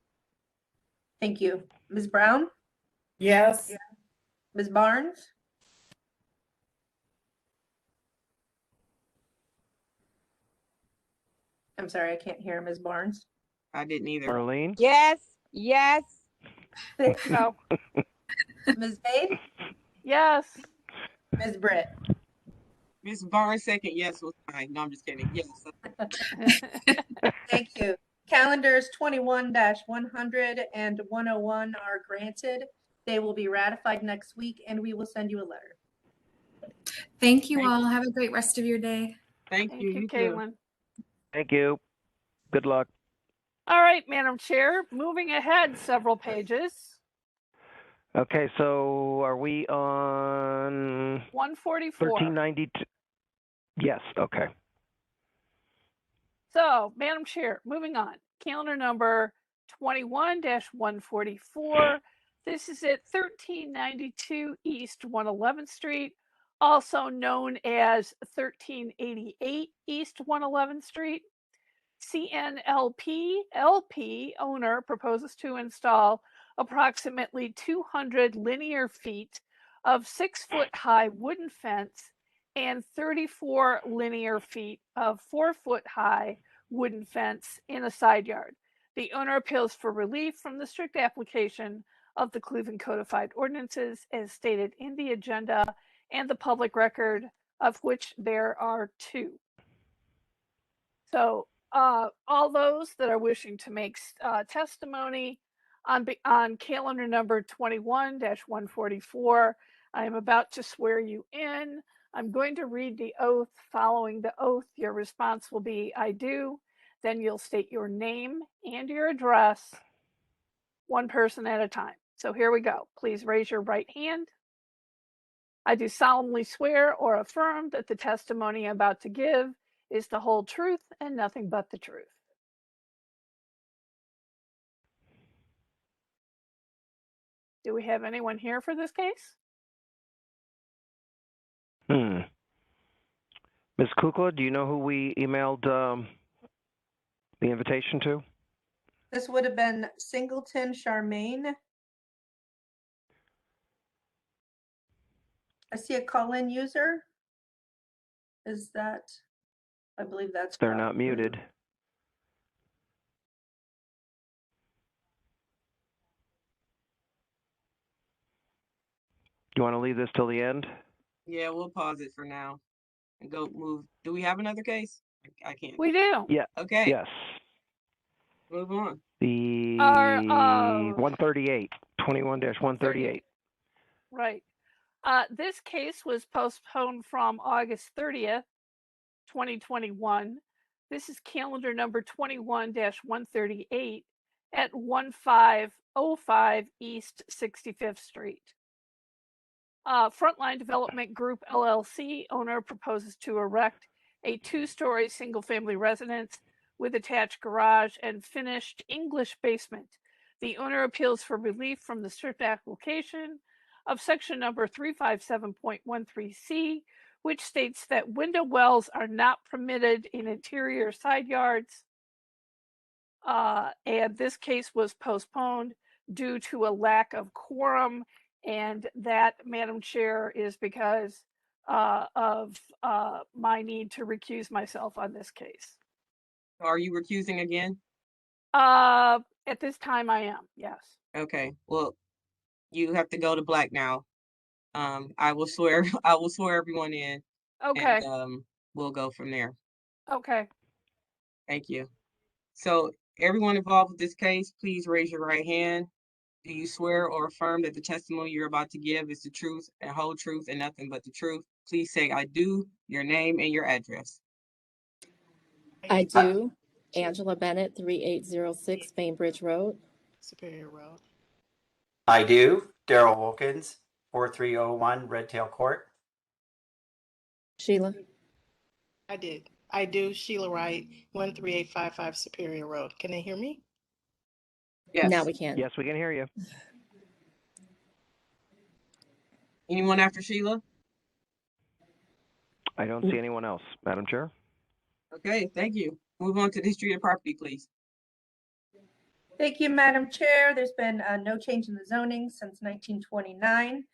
Thank you. Ms. Brown? Yes. Ms. Barnes? I'm sorry, I can't hear Ms. Barnes. I didn't either. Marlene? Yes. Yes. No. Ms. Faith? Yes. Ms. Britt? Ms. Barnes, second yes was fine. No, I'm just kidding. Yes. Thank you. Calendars 21-100 and 101 are granted. They will be ratified next week and we will send you a letter. Thank you all. Have a great rest of your day. Thank you. You too. Caitlin. Thank you. Good luck. All right, Madam Chair, moving ahead several pages. Okay, so are we on 144. 1392? Yes, okay. So, Madam Chair, moving on. Calendar number 21-144. This is at 1392 East 111th Street, also known as 1388 East 111th Street. CNLP LP owner proposes to install approximately 200 linear feet of 6-foot high wooden fence and 34 linear feet of 4-foot high wooden fence in a side yard. The owner appeals for relief from the strict application of the Cleveland Codified Ordinances as stated in the agenda and the public record, of which there are 2. So all those that are wishing to make testimony on calendar number 21-144, I am about to swear you in. I'm going to read the oath. Following the oath, your response will be, I do. Then you'll state your name and your address, one person at a time. So here we go. Please raise your right hand. I do solemnly swear or affirm that the testimony I'm about to give is the whole truth and nothing but the truth. Do we have anyone here for this case? Ms. Kukla, do you know who we emailed the invitation to? This would have been Singleton Charmaine. I see a call-in user. Is that, I believe that's They're not muted. You want to leave this till the end? Yeah, we'll pause it for now and go move. Do we have another case? I can't. We do. Yeah. Okay. Yes. Move on. The 138, 21-138. Right. This case was postponed from August 30th, 2021. This is calendar number 21-138 at 1505 East 65th Street. Frontline Development Group LLC owner proposes to erect a 2-story single-family residence with attached garage and finished English basement. The owner appeals for relief from the strict application of section number 357.13C, which states that window wells are not permitted in interior side yards. And this case was postponed due to a lack of quorum. And that, Madam Chair, is because of my need to recuse myself on this case. Are you recusing again? At this time I am, yes. Okay, well, you have to go to black now. I will swear everyone in. Okay. And we'll go from there. Okay. Thank you. So everyone involved with this case, please raise your right hand. Do you swear or affirm that the testimony you're about to give is the truth and whole truth and nothing but the truth? Please say I do, your name and your address. I do. Angela Bennett, 3806 Bainbridge Road. Superior Road. I do. Daryl Wilkins, 4301 Redtail Court. Sheila. I did. I do. Sheila Wright, 13855 Superior Road. Can they hear me? Yes. Now we can. Yes, we can hear you. Anyone after Sheila? I don't see anyone else, Madam Chair. Okay, thank you. Move on to the history of the property, please. Thank you, Madam Chair. There's been no change in the zoning since 1929.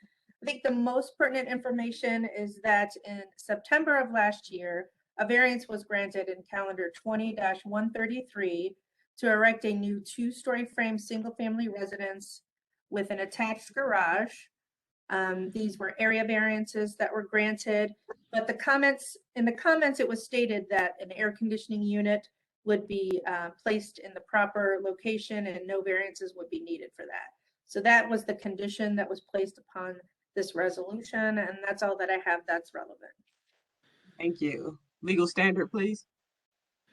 I think the most pertinent information is that in September of last year, a variance was granted in calendar 20-133 to erect a new 2-story frame single-family residence with an attached garage. These were area variances that were granted, but in the comments it was stated that an air conditioning unit would be placed in the proper location and no variances would be needed for that. So that was the condition that was placed upon this resolution, and that's all that I have that's relevant. Thank you. Legal standard, please.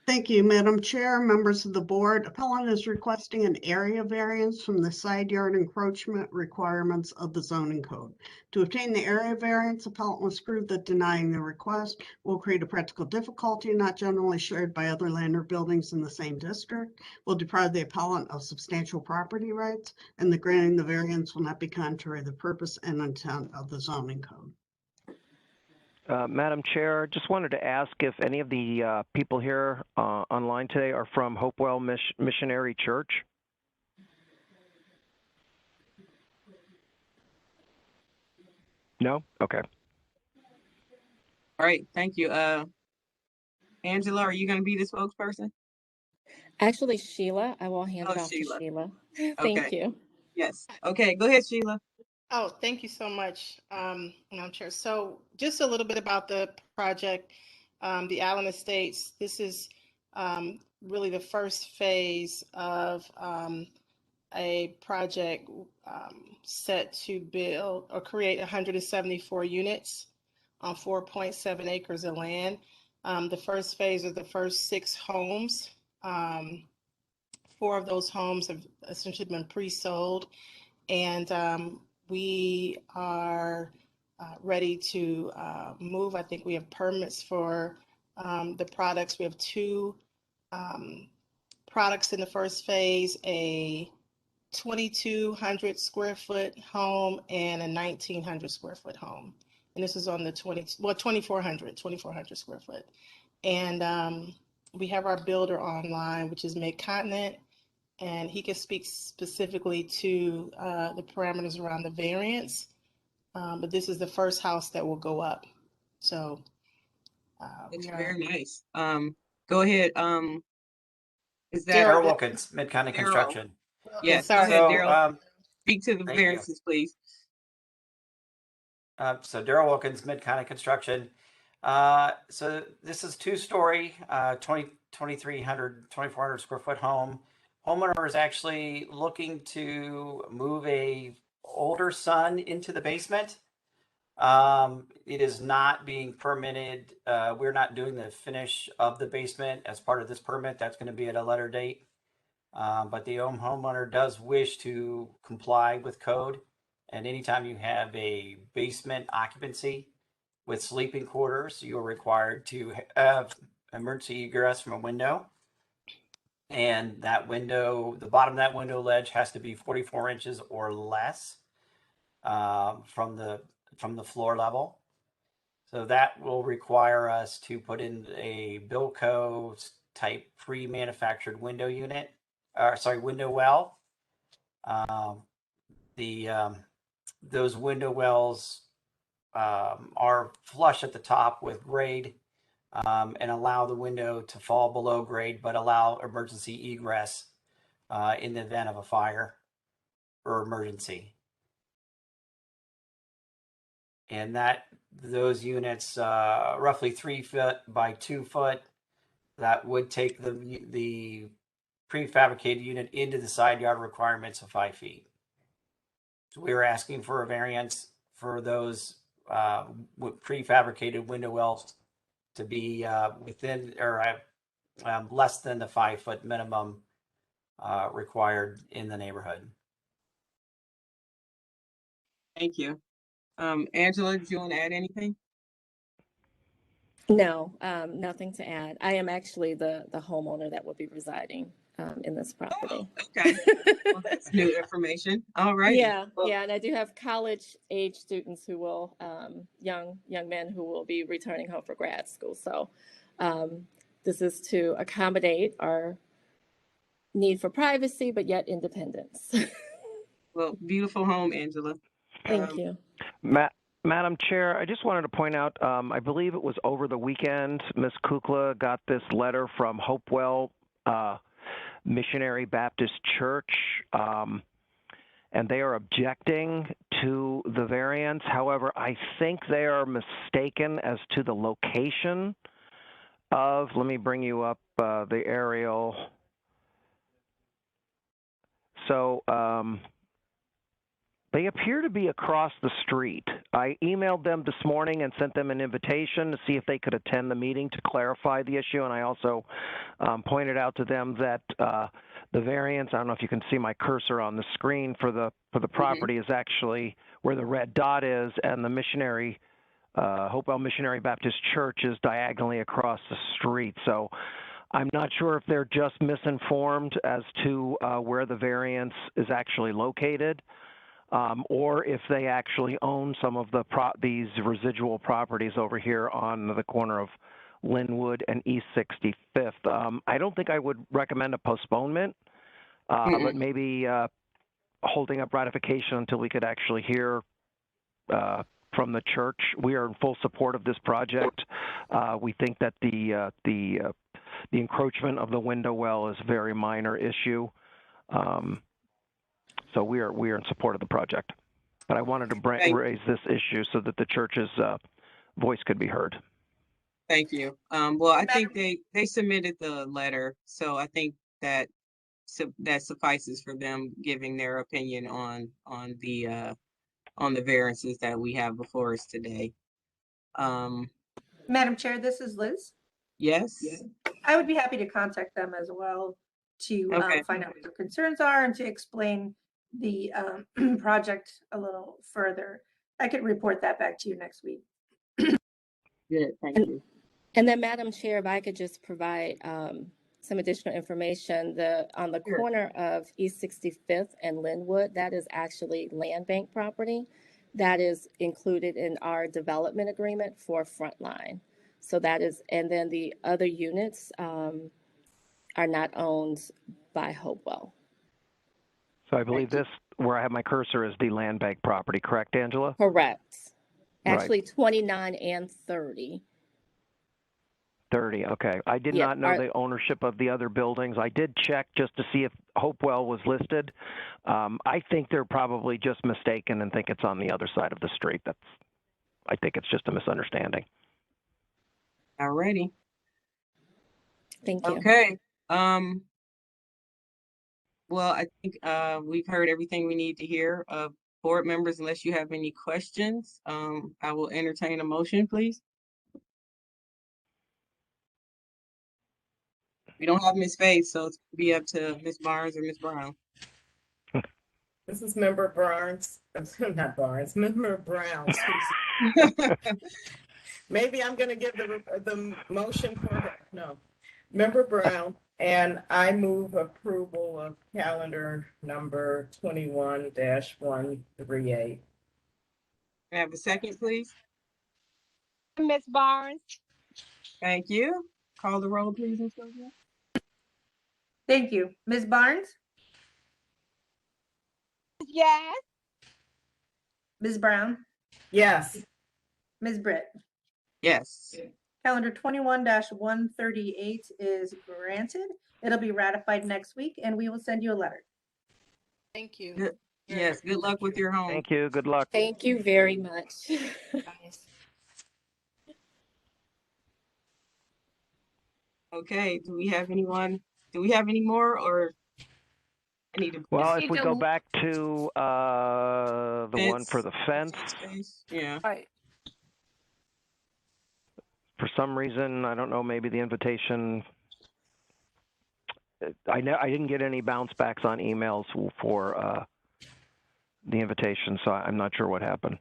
Thank you, Madam Chair, members of the board. Appellant is requesting an area variance from the side yard encroachment requirements of the zoning code. To obtain the area variance, appellant must prove that denying the request will create a practical difficulty not generally shared by other land or buildings in the same district, will deprive the appellant of substantial property rights, and the granting the variance will not be contrary to the purpose and intent of the zoning code. Madam Chair, just wanted to ask if any of the people here online today are from Hopewell Missionary Church. No? Okay. All right, thank you. Angela, are you going to be the spokesperson? Actually, Sheila, I will hand it off Sheila. to Sheila. Okay. Thank you. Yes. Okay, go ahead, Sheila. Oh, thank you so much, Madam Chair. So just a little bit about the project, the Allen Estates. This is really the first phase of a project set to build or create 174 units on 4.7 acres of land. The first phase of the first 6 homes. 4 of those homes have essentially been pre-sold, and we are ready to move. I think we have permits for the products. We have 2 products in the first phase, a 2,200 square foot home and a 1,900 square foot home. And this is on the 2,400 square foot. And we have our builder online, which is Mid-Continent, and he can speak specifically to the parameters around the variance. But this is the first house that will go up. So It's very nice. Go ahead. Is that Daryl Wilkins, Mid-Continent Construction. Yes, sorry. go ahead, Daryl. Speak to the variances, please. So Daryl Wilkins, Mid-Continent Construction. So this is 2-story, 2,400 square foot home. Homeowner is actually looking to move a older son into the basement. It is not being permitted. We're not doing the finish of the basement as part of this permit. That's going to be at a later date. But the homeowner does wish to comply with code. And anytime you have a basement occupancy with sleeping quarters, you're required to have emergency egress from a window. And that window, the bottom of that window ledge has to be 44 inches or less. from the floor level. So that will require us to put in a Bilco type pre-manufactured window unit, window well. Those window wells are flush at the top with grade and allow the window to fall below grade, but allow emergency egress in the event of a fire or emergency. And those units, roughly 3 foot by 2 foot, that would take the prefabricated unit into the side yard requirements of 5 feet. So we were asking for a variance for those prefabricated window wells to be within or less than the 5 foot minimum required in the neighborhood. Thank you. Angela, do you want to add anything? No, nothing to add. I am actually the homeowner that will be residing in this property. Oh, okay. Well, that's new information. All right. Yeah, yeah, and I do have college-age students who will, young men who will be returning home for grad school. So this is to accommodate our need for privacy, but yet independence. Well, beautiful home, Angela. Thank you. Madam Chair, I just wanted to point out, I believe it was over the weekend, Ms. Kukla got this letter from Hopewell Missionary Baptist Church, and they are objecting to the variance. However, I think they are mistaken as to the location of, let me bring you up the aerial. So they appear to be across the street. I emailed them this morning and sent them an invitation to see if they could attend the meeting to clarify the issue. And I also pointed out to them that the variance, I don't know if you can see my cursor on the screen for the property, is actually where the red dot is, and the Hopewell Missionary Baptist Church is diagonally across the street. So I'm not sure if they're just misinformed as to where the variance is actually located. Or if they actually own some of these residual properties over here on the corner of Linwood and East 65th. I don't think I would recommend a postponement, but maybe holding up ratification until we could actually hear from the church. We are in full support of this project. We think that the encroachment of the window well is a very minor issue. So we are in support of the project. But I wanted to raise this issue so that the church's voice could be heard. Thank you. Well, I think they submitted the letter, so I think that suffices for them giving their opinion on the variances that we have before us today. Madam Chair, this is Liz. Yes. I would be happy to contact them as well to find out what their concerns are and to explain the project a little further. I could report that back to you next week. Good, thank you. And then, Madam Chair, if I could just provide some additional information. On the corner of East 65th and Linwood, that is actually land bank property that is included in our development agreement for Frontline. So that is, and then the other units are not owned by Hopewell. So I believe this, where I have my cursor, is the land bank property, correct, Angela? Correct. Actually, Right. 29 and 30. 30, okay. I did not know the ownership of the other buildings. I did check just to see if Hopewell was listed. I think they're probably just mistaken and think it's on the other side of the street. I think it's just a misunderstanding. Alrighty. Thank you. Okay. Well, I think we've heard everything we need to hear. Board members, unless you have any questions, I will entertain a motion, please. We don't have Ms. Faith, so it's gonna be up to Ms. Barnes or Ms. Brown. This is Member Barnes, not Barnes, Member Brown. Maybe I'm going to give the motion for her. No, Member Brown, and I move approval of calendar number 21-138. Can I have a second, please? Ms. Barnes, Thank you. Call the roll, please, Ms. Sylvia. Thank you. Ms. Barnes, yes. Ms. Brown, Yes. Ms. Britt. Yes. Calendar 21-138 is granted. It'll be ratified next week, and we will send you a letter. Thank you. Good. Yes. Good luck with your home. Thank you. Good luck. Thank you very much. Okay. Do we have anyone? Do we have any more, or I need to? Well, if we go back to the one for the fence, yeah. Right. for some reason, I don't know, maybe the invitation. I didn't get any bounce backs on emails for the invitation, so I'm not sure what happened.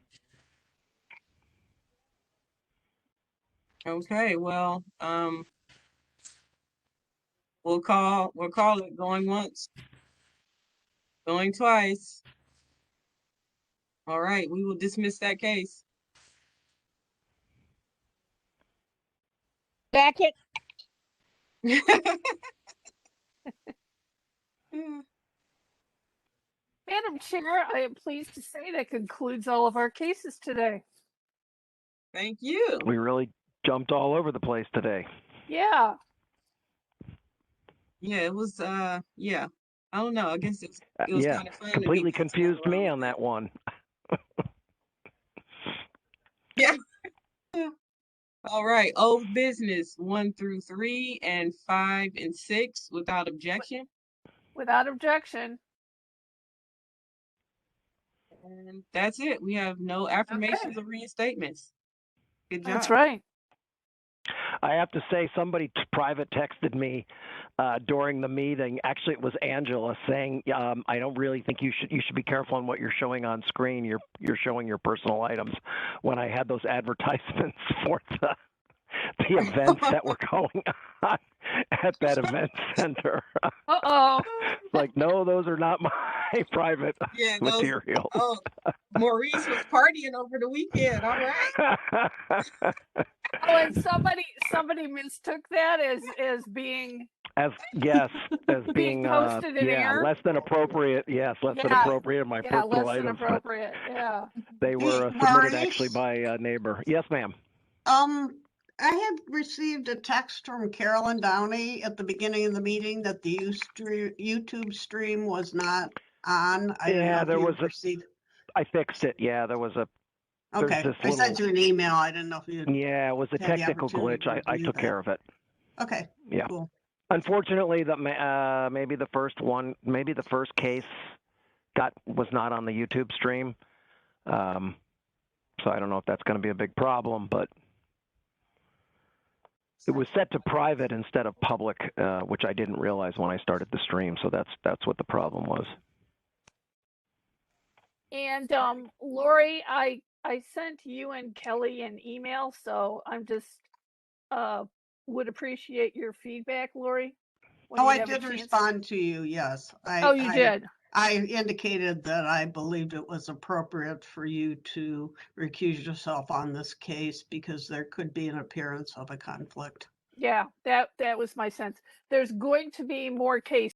Okay. Well, we'll call it going once, going twice. All right. We will dismiss that case. Second. Madam Chair, I am pleased to say that concludes all of our cases today. Thank you. We really jumped all over the place today. Yeah. Yeah, it was yeah. I don't know. I guess it was Yeah, kind of fun. completely confused me on that one. Yeah. All right. Old business 1 through 3 and 5 and 6 without objection. Without objection. And that's it. We have no affirmations or reinstatements. Good job. That's right. I have to say, somebody private texted me during the meeting. Actually, it was Angela saying, "I don't really think you should be careful on what you're showing on screen. You're showing your personal items." When I had those advertisements for the events that were going on at that event center. Like, no, those are not my private materials. Oh, Maurice was partying over the weekend. All right. Oh, and somebody mistook that as being being posted in air. less than appropriate. Yes, less than appropriate. My personal less items. than appropriate. Yeah. They were submitted actually by a neighbor. Yes, ma'am. I had received a text from Carolyn Downey at the beginning of the meeting that the YouTube stream was not on. I didn't know if there you was proceeded. I fixed it. Yeah, there was a. Okay, I sent you an email. I didn't know if you. Yeah, it was a technical glitch. I took care of it. Okay. Yeah. Cool. Unfortunately, maybe the first case was not on the YouTube stream. So I don't know if that's going to be a big problem, but it was set to private instead of public, which I didn't realize when I started the stream. So that's what the problem was. And Lori, I sent you and Kelly an email, so I'm just would appreciate your feedback, Lori. Oh, I did respond to you. Yes. You did. I indicated that I believed it was appropriate for you to recuse yourself on this case because there could be an appearance of a conflict. Yeah, that was my sense. There's going to be more cases.